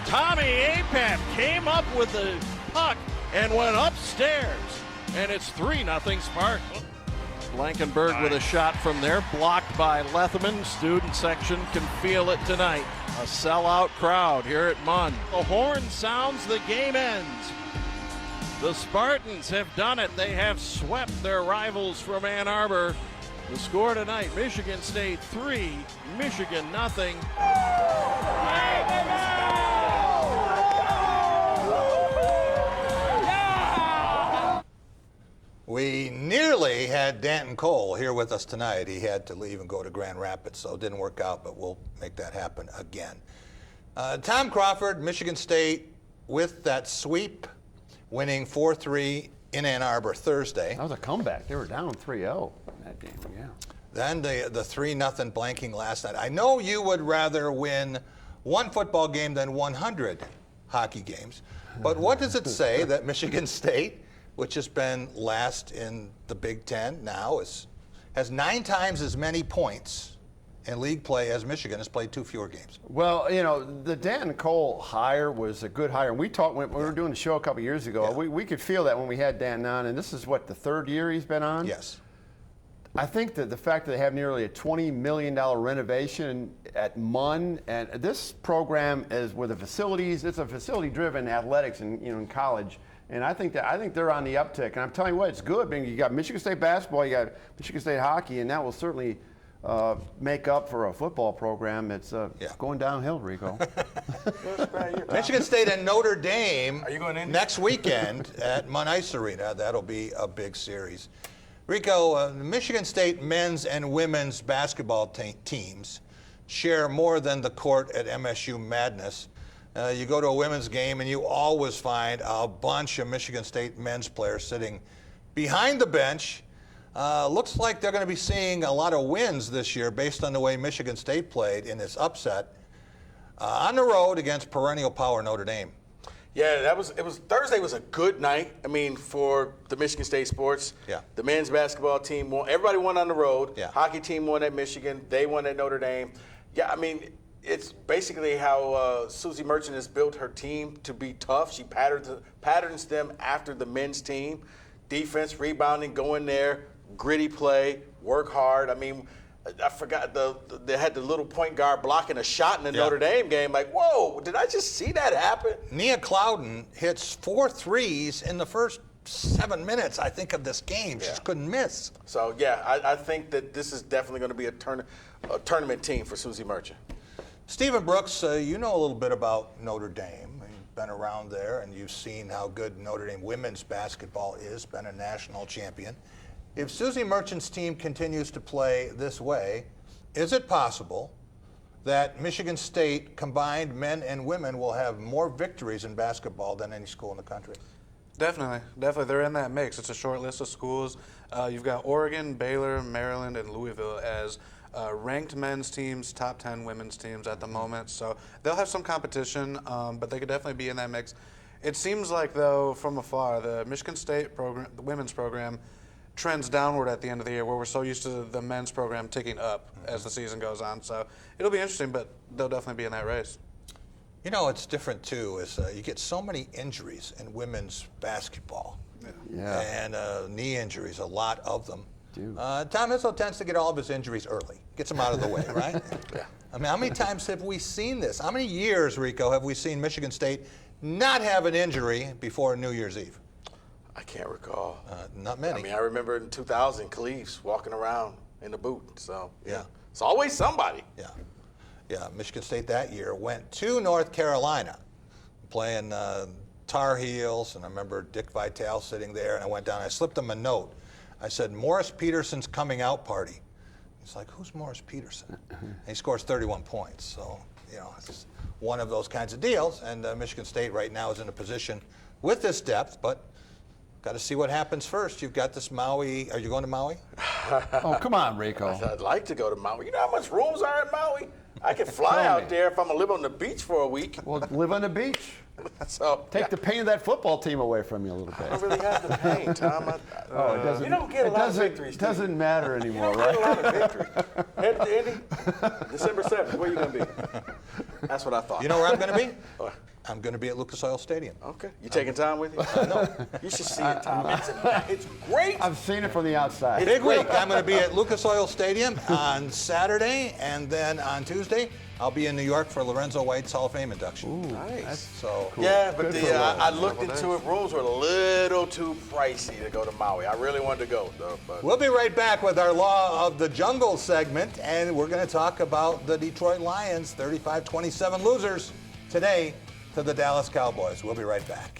Tommy Apap came up with the puck and went upstairs. And it's 3-0 Spartans. Blankenberg with a shot from there, blocked by Leatherman. Student section can feel it tonight. A sellout crowd here at Munn. The horn sounds, the game ends. The Spartans have done it. They have swept their rivals from Ann Arbor. The score tonight, Michigan State 3, Michigan 0. We nearly had Danton Cole here with us tonight. He had to leave and go to Grand Rapids, so it didn't work out, but we'll make that happen again. Tom Crawford, Michigan State, with that sweep, winning 4-3 in Ann Arbor Thursday. That was a comeback. They were down 3-0 in that game, yeah. Then the 3-0 blanking last night. I know you would rather win one football game than 100 hockey games, but what does it say that Michigan State, which has been last in the Big Ten now, has 9 times as many points in league play as Michigan has played 2 fewer games? Well, you know, the Danton Cole hire was a good hire. We talked when we were doing the show a couple years ago. Yeah. We could feel that when we had Danton on, and this is what, the 3rd year he's been on? Yes. I think that the fact that they have nearly a $20 million renovation at Munn, and this program is with the facilities. It's a facility-driven athletics in college. And I think they're on the uptick. And I'm telling you what, it's good. I mean, you got Michigan State basketball, you got Michigan State hockey, and that will certainly make up for a football program. It's going downhill, Rico. Michigan State and Notre Dame next weekend at Munn Ice Arena. That'll be a big series. Rico, Michigan State men's and women's basketball teams share more than the court at MSU Madness. You go to a women's game and you always find a bunch of Michigan State men's players sitting behind the bench. Looks like they're going to be seeing a lot of wins this year based on the way Michigan State played in this upset on the road against perennial power Notre Dame. Yeah, Thursday was a good night. I mean, for the Michigan State sports. Yeah. The men's basketball team won. Everybody won on the road. Yeah. Hockey team won at Michigan. They won at Notre Dame. Yeah, I mean, it's basically how Susie Merchant has built her team to be tough. She patterns them after the men's team. Defense, rebounding, go in there, gritty play, work hard. I mean, I forgot they had the little point guard blocking a shot in the Notre Dame game. Like, whoa, did I just see that happen? Nia Clouden hits 4 threes in the first 7 minutes, I think, of this game. She just couldn't miss. So, yeah, I think that this is definitely going to be a tournament team for Susie Merchant. Stephen Brooks, you know a little bit about Notre Dame. You've been around there, and you've seen how good Notre Dame women's basketball is, been a national champion. If Susie Merchant's team continues to play this way, is it possible that Michigan State, combined men and women, will have more victories in basketball than any school in the country? Definitely. They're in that mix. It's a short list of schools. You've got Oregon, Baylor, Maryland, and Louisville as ranked men's teams, top 10 women's teams at the moment. So they'll have some competition, but they could definitely be in that mix. It seems like, though, from afar, the Michigan State program, the women's program, trends downward at the end of the year, where we're so used to the men's program ticking up as the season goes on. So it'll be interesting, but they'll definitely be in that race. You know, it's different, too, is you get so many injuries in women's basketball. Yeah. And knee injuries, a lot of them. Tom Izzo tends to get all of his injuries early, gets them out of the way, right? Yeah. I mean, how many times have we seen this? How many years, Rico, have we seen Michigan State not have an injury before New Year's Eve? I can't recall. Not many. I mean, I remember in 2000, Cleves walking around in the boot. So, yeah. It's always somebody. Yeah. Yeah, Michigan State that year went to North Carolina playing Tar Heels, and I remember Dick Vitale sitting there, and I went down, I slipped him a note. I said, Morris Peterson's coming out party. He's like, who's Morris Peterson? And he scores 31 points. So, you know, it's just one of those kinds of deals, and Michigan State right now is in a position with this depth, but got to see what happens first. You've got this Maui. Are you going to Maui? Oh, come on, Rico. I'd like to go to Maui. You know how much rooms are in Maui? I could fly out there if I'm going to live on the beach for a week. Well, live on the beach. So Take the pain of that football team away from you a little bit. I don't really have the pain, Tom. It doesn't, you don't get a lot of victories. It doesn't matter anymore, you right? don't get a lot of victories. Andy, December 7th, where are you going to be? That's what I thought. You know where I'm going to be? I'm going to be at Lucas Oil Stadium. Okay. You taking Tom with you? No. You should see it, Tom. It's great. I've seen it from the outside. Big week. I'm going to be at Lucas Oil Stadium on Saturday, and then on Tuesday, I'll be in New York for Lorenzo White's Hall of Fame induction. Ooh, nice. So cool. Yeah, but Good for I Lorenzo. looked into it. Rooms were a little too pricey to go to Maui. I really wanted to go, though. But we'll be right back with our Law of the Jungle segment, and we're going to talk about the Detroit Lions, 35-27 losers today to the Dallas Cowboys. We'll be right back.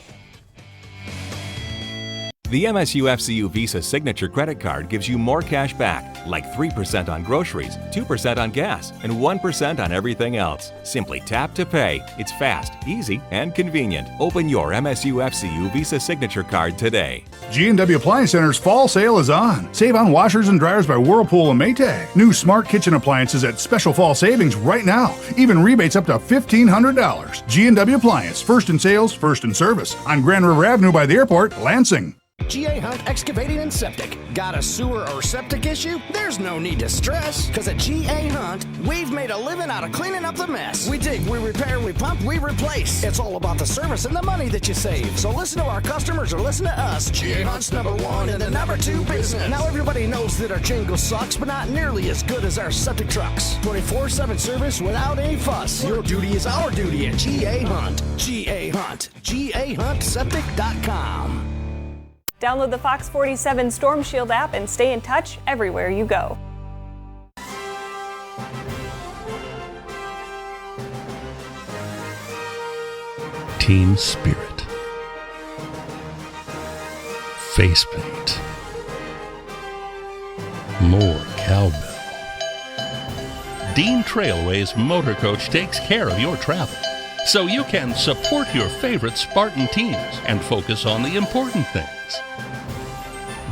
The MSU-FCU Visa Signature Credit Card gives you more cash back, like 3% on groceries, 2% on gas, and 1% on everything else. Simply tap to pay. It's fast, easy, and convenient. Open your MSU-FCU Visa Signature Card today. G&W Appliance Center's fall sale is on. Save on washers and dryers by Whirlpool and Maytag. New smart kitchen appliances at special fall savings right now. Even rebates up to $1,500. G&W Appliance, first in sales, first in service. On Grand River Avenue by the airport, Lansing. G.A. Hunt Excavating and Septic. Got a sewer or septic issue? There's no need to stress, because at G.A. Hunt, we've made a living out of cleaning up the mess. We dig, we repair, we pump, we replace. It's all about the service and the money that you save. So listen to our customers or listen to us. G.A. Hunt's #1 and the #2 business. Now everybody knows that our jingle sucks, but not nearly as good as our septic trucks. 24/7 service without any fuss. Your duty is our duty at G.A. Hunt. G.A. Hunt. GAHuntSeptic.com. Download the Fox 47 Storm Shield app and stay in touch everywhere you go. Team spirit. Face paint. More cowbell. Dean Trailway's Motor Coach takes care of your travel, so you can support your favorite Spartan teams and focus on the important things.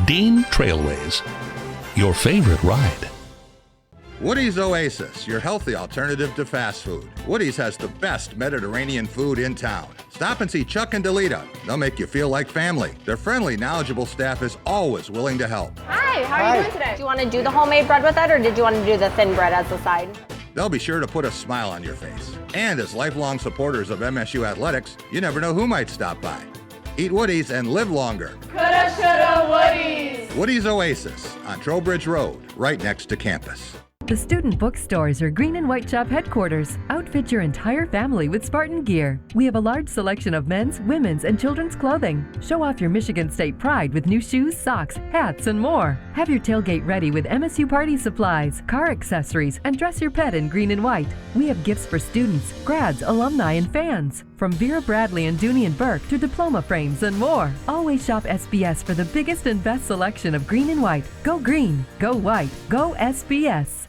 Dean Trailways, your favorite ride. Woody's Oasis, your healthy alternative to fast food. Woody's has the best Mediterranean food in town. Stop and see Chuck and Delita. They'll make you feel like family. Their friendly, knowledgeable staff is always willing to help. Hi, how are you doing today? Do you want to do the homemade bread with it, or did you want to do the thin bread as the side? They'll be sure to put a smile on your face. And as lifelong supporters of MSU athletics, you never know who might stop by. Eat Woody's and live longer. Coulda, shoulda, Woody's. Woody's Oasis on Trowbridge Road, right next to campus. The Student Bookstores are Green and White Shop headquarters. Outfit your entire family with Spartan gear. We have a large selection of men's, women's, and children's clothing. Show off your Michigan State pride with new shoes, socks, hats, and more. Have your tailgate ready with MSU party supplies, car accessories, and dress your pet in green and white. We have gifts for students, grads, alumni, and fans. From Vera Bradley and Dooney and Burke to diploma frames and more. Always shop SBS for the biggest and best selection of green and white. Go green, go white, go SBS.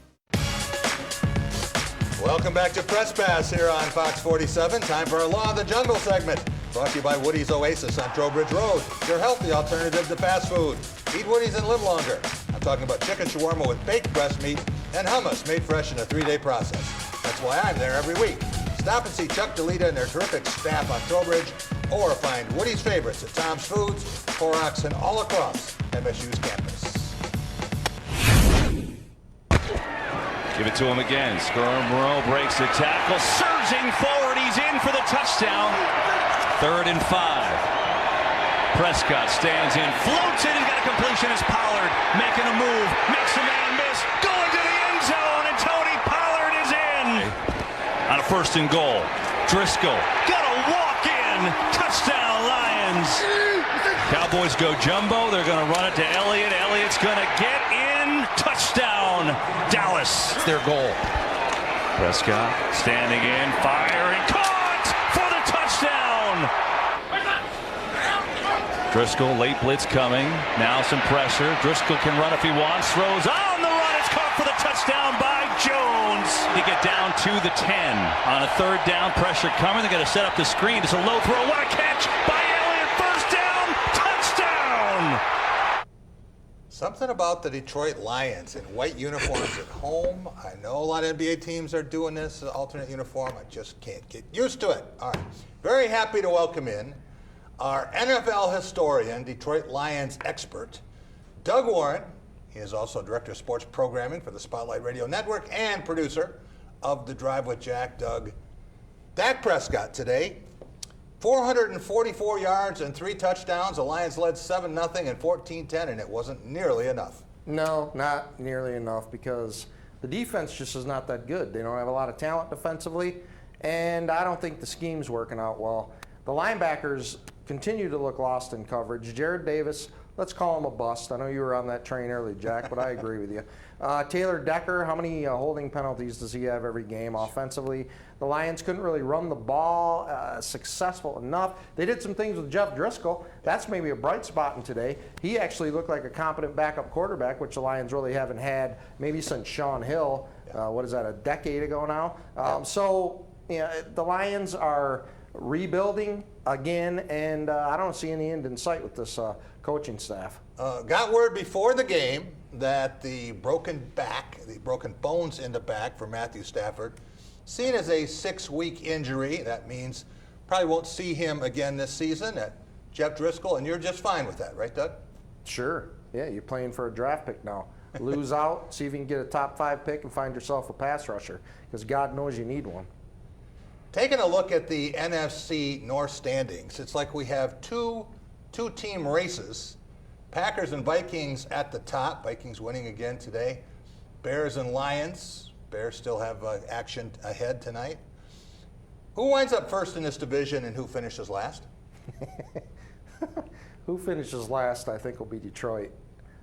Welcome back to Press Pass here on Fox 47. Time for our Law of the Jungle segment. Brought to you by Woody's Oasis on Trowbridge Road. Your healthy alternative to fast food. Eat Woody's and live longer. I'm talking about chicken shawarma with baked breast meat and hummus made fresh in a 3-day process. That's why I'm there every week. Stop and see Chuck Delita and their terrific staff on Trowbridge, or find Woody's favorites at Tom's Foods, Clorox, and all across MSU's campus. Give it to him again. Skirmrow breaks the tackle. Surging forward. He's in for the touchdown. 3rd and 5. Prescott stands in. Floats in. He's got a completion. It's Pollard making a move. Makes a man miss. Going to the end zone. And Tony Pollard is in. On a 1st and goal. Driscoll. Got a walk-in. Touchdown, Lions. Cowboys go jumbo. They're going to run it to Elliott. Elliott's going to get in. Touchdown, Dallas. It's their goal. Prescott standing in, firing, caught for the touchdown. Driscoll, late blitz coming. Now some pressure. Driscoll can run if he wants. Throws on the run. It's caught for the touchdown by Jones. They get down to the 10. On a 3rd down, pressure coming. They got to set up the screen. It's a low throw. What a catch by Elliott. 1st down, touchdown. Something about the Detroit Lions in white uniforms at home. I know a lot of NBA teams are doing this, alternate uniform. I just can't get used to it. All right. Very happy to welcome in our NFL historian, Detroit Lions expert, Doug Warren. He is also Director of Sports Programming for the Spotlight Radio Network and producer of The Drive with Jack. Doug, Dak Prescott today 444 yards and 3 touchdowns. The Lions led 7-0 and 14-10, and it wasn't nearly enough. No, not nearly enough, because the defense just is not that good. They don't have a lot of talent defensively, and I don't think the scheme's working out well. The linebackers continue to look lost in coverage. Jared Davis, let's call him a bust. I know you were on that train early, Jack, but I agree with you. Taylor Decker, how many holding penalties does he have every game offensively? The Lions couldn't really run the ball successful enough. They did some things with Jeff Driscoll. That's maybe a bright spot in today. He actually looked like a competent backup quarterback, which the Lions really haven't had maybe since Sean Hill. What is that, a decade ago now? So the Lions are rebuilding again, and I don't see any end in sight with this coaching staff. Got word before the game that the broken bones in the back for Matthew Stafford, seen as a 6-week injury. That means probably won't see him again this season. Jeff Driscoll, and you're just fine with that, right, Doug? Sure. Yeah, you're playing for a draft pick now. Lose out, see if you can get a top 5 pick and find yourself a pass rusher, because God knows you need one. Taking a look at the NFC North standings, it's like we have two team races. Packers and Vikings at the top. Vikings winning again today. Bears and Lions. Bears still have action ahead tonight. Who winds up first in this division and who finishes last? Who finishes last, I think, will be Detroit.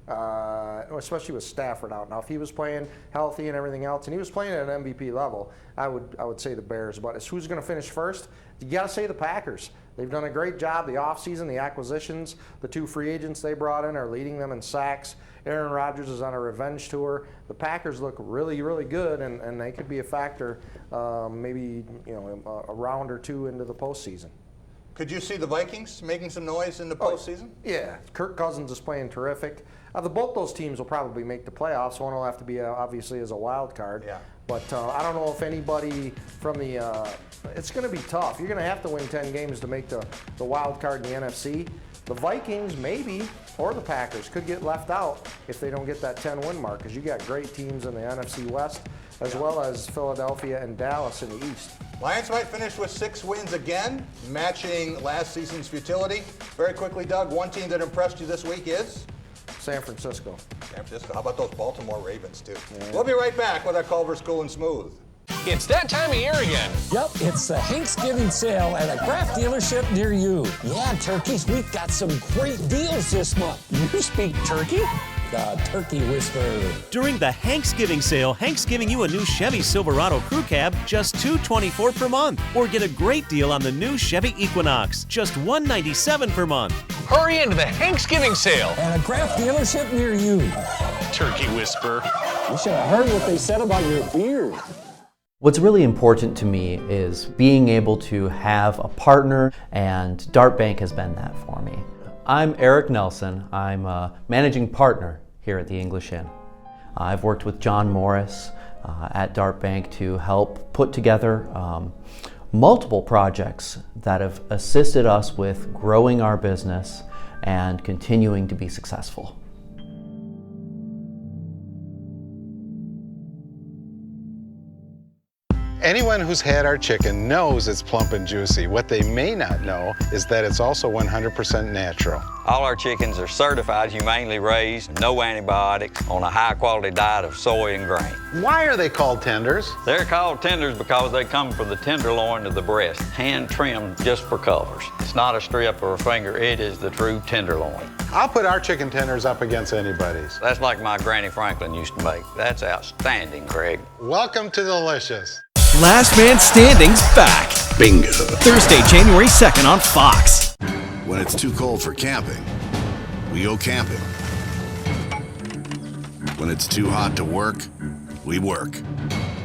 Especially with Stafford out. Now, if he was playing healthy and everything else, and he was playing at an MVP level, I would say the Bears. But as who's going to finish first? You got to say the Packers. They've done a great job. The offseason, the acquisitions, the 2 free agents they brought in are leading them in sacks. Aaron Rodgers is on a revenge tour. The Packers look really, really good, and they could be a factor maybe a round or 2 into the postseason. Could you see the Vikings making some noise in the postseason? Yeah, Kirk Cousins is playing terrific. Both those teams will probably make the playoffs. One will have to be obviously as a wild card. Yeah. But I don't know if anybody from the it's going to be tough. You're going to have to win 10 games to make the wild card in the NFC. The Vikings maybe, or the Packers, could get left out if they don't get that 10-win mark, because you got great teams in the NFC West, as well as Philadelphia and Dallas in the East. Lions might finish with 6 wins again, matching last season's futility. Very quickly, Doug, one team that impressed you this week is? San Francisco. San Francisco. How about those Baltimore Ravens, too? Yeah. We'll be right back with our Culver's Cool and Smooth. It's that time of year again. Yep, it's the Thanksgiving sale at a craft dealership near you. Yeah, turkeys, we've got some great deals this month. You speak turkey? The Turkey Whisperer. During the Thanksgiving sale, Hank's giving you a new Chevy Silverado Crew Cab, just $224 per month. Or get a great deal on the new Chevy Equinox, just $197 per month. Hurry into the Thanksgiving sale at a craft dealership near you. Turkey Whisperer. You should have heard what they said about your beard. What's really important to me is being able to have a partner, and Dart Bank has been that for me. I'm Eric Nelson. I'm a managing partner here at the English Inn. I've worked with John Morris at Dart Bank to help put together multiple projects that have assisted us with growing our business and continuing to be successful. Anyone who's had our chicken knows it's plump and juicy. What they may not know is that it's also 100% natural. All our chickens are certified, humanely raised, no antibiotics, on a high-quality diet of soy and grain. Why are they called tenders? They're called tenders because they come from the tenderloin of the breast, hand-trimmed just for colors. It's not a strip or a finger, it is the true tenderloin. I'll put our chicken tenders up against anybody's. That's like my Granny Franklin used to make. That's outstanding, Craig. Welcome to Delicious. Last Man Standing's back. Bingo. Thursday, January 2nd on Fox. When it's too cold for camping, we go camping. When it's too hot to work, we work.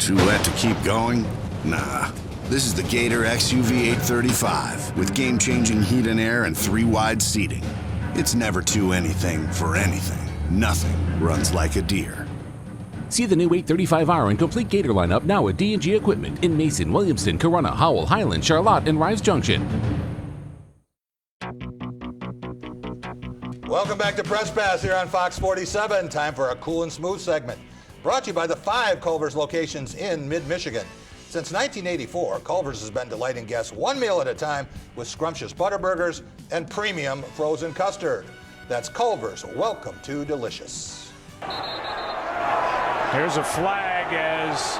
Too wet to keep going? Nah. This is the Gator XUV 835 with game-changing heat and air and 3 wide seating. It's never too anything for anything. Nothing runs like a deer. See the new 835R and complete Gator lineup now at D&G Equipment in Mason, Williamston, Corunna, Howell, Highland, Charlotte, and Rives Junction. Welcome back to Press Pass here on Fox 47. Time for a Cool and Smooth segment. Brought to you by the 5 Culver's locations in mid-Michigan. Since 1984, Culver's has been delighting guests one meal at a time with scrumptious Butterburgers and premium frozen custard. That's Culver's. Welcome to delicious. Here's a flag as,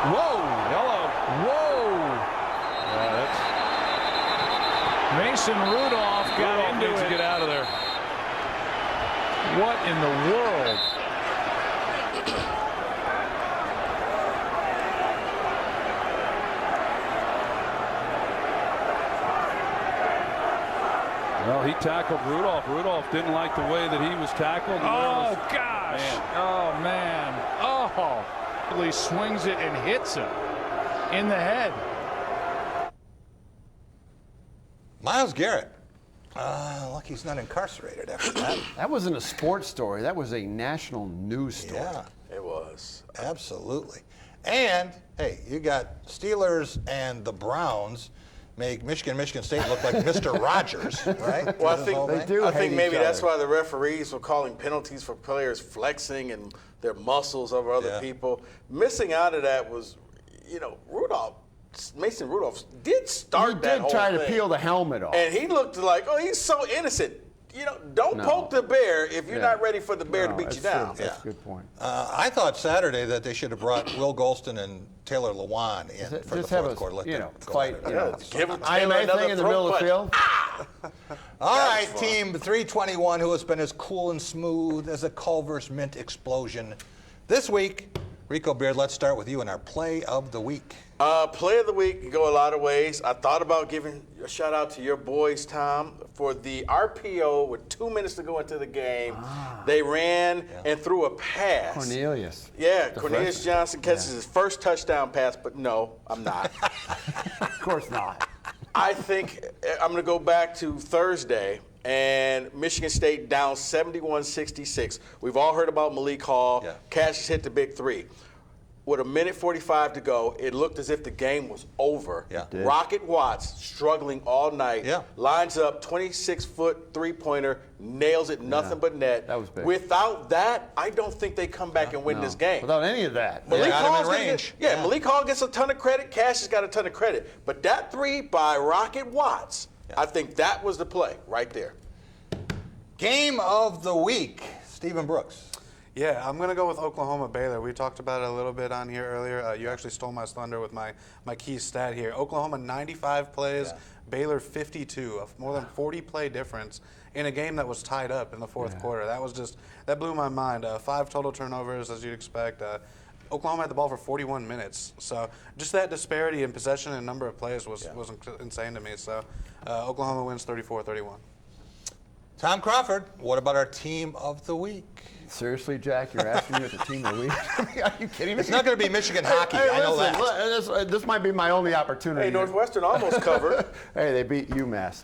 whoa, hello, whoa. Mason Rudolph got into it. To get out of there. What in the world? Well, he tackled Rudolph. Rudolph didn't like the way that he was tackled. Oh, gosh. Man. Oh, man. Oh. He swings it and hits him in the head. Miles Garrett. Lucky he's not incarcerated after that. That wasn't a sports story. That was a national news story. Yeah. It was. Absolutely. And, hey, you got Steelers and the Browns make Michigan State look like Mr. Rogers, right? Well, I think maybe that's other. why the referees were calling penalties for players flexing and their muscles over other people. Missing out of that was, Mason Rudolph did start that whole thing. He did try to peel the helmet off. And he looked like, oh, he's so innocent. Don't poke the bear if you're not ready for the bear to beat you down. That's a good point. I thought Saturday that they should have brought Will Golston and Taylor Lewan in for the fourth quarter. Let them fight. Give him IMA thing in the middle of the field. All right, Team 321, who has been as cool and smooth as a Culver's mint explosion. This week, Rico Beard, let's start with you in our Play of the Week. Play of the Week can go a lot of ways. I thought about giving a shout out to your boys, Tom, for the RPO with 2 minutes to go into the game. They ran and threw a pass. Cornelius. Yeah, Cornelius Johnson catches his first touchdown pass, but no, I'm not. Of course not. I think I'm going to go back to Thursday, and Michigan State down 71-66. We've all heard about Malik Hall. Yeah. Cassius hit the big three. With 1:45 to go, it looked as if the game was over. Yeah. Rocket Watts struggling all night. Yeah. Lines up, 26-foot three-pointer, nails it, nothing but net. That was big. Without that, I don't think they come back and win this game. Without any of that. Malik got him Hall's in gonna range. get- Malik Hall gets a ton of credit. Cassius got a ton of credit. But that three by Rocket Watts, I think that was the play right there. Game of the Week, Stephen Brooks. Yeah, I'm going to go with Oklahoma-Baylor. We talked about it a little bit on here earlier. You actually stole my thunder with my key stat here. Oklahoma 95 plays, Baylor 52, a more than 40-play difference in a game that was tied up in the fourth quarter. That blew my mind. 5 total turnovers, as you'd expect. Oklahoma had the ball for 41 minutes. So just that disparity in possession and number of plays was insane to me. So Oklahoma wins 34-31. Tom Crawford, what about our Team of the Week? Seriously, Jack, you're asking me at the Team of the Week? Are you kidding me? It's not going to be Michigan hockey. I know that. This might be my only opportunity. Hey, Northwestern almost covered. Hey, they beat UMass.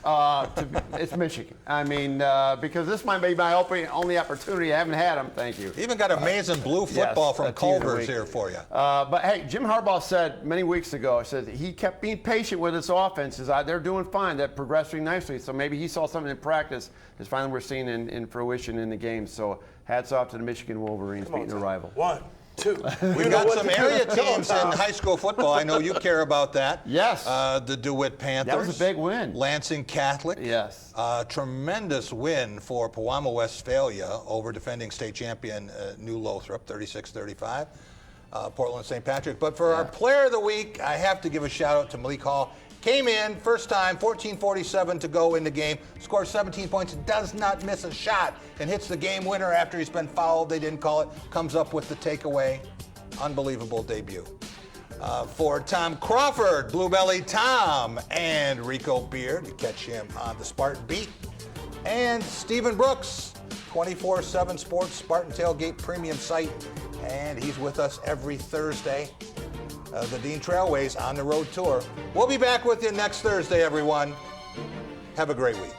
It's Michigan. I mean, because this might be my only opportunity. I haven't had them. Thank you. Even got amazing blue football from Culver's here for you. But hey, Jim Harbaugh said many weeks ago, he kept being patient with his offenses. They're doing fine. They're progressing nicely. So maybe he saw something in practice. It's finally we're seeing in fruition in the game. So hats off to the Michigan Wolverines beating their rival. 1, 2. We've got some area teams in high school football. I know you care about that. Yes. The DeWitt Panthers. That was a big win. Lansing Catholic. Yes. Tremendous win for Pewamo Westphalia over defending state champion New Lothrop, 36-35. Portland St. Patrick. But for our Player of the Week, I have to give a shout out to Malik Hall. Came in, first time, 14:47 to go in the game, scores 17 points, does not miss a shot, and hits the game winner after he's been fouled. They didn't call it. Comes up with the takeaway. Unbelievable debut. For Tom Crawford, Blue Belly Tom, and Rico Beard, you catch him on the Spartan Beat. And Stephen Brooks, 24/7 Sports, Spartan Tailgate Premium site, and he's with us every Thursday. The Dean Trailways on the road tour. We'll be back with you next Thursday, everyone. Have a great week.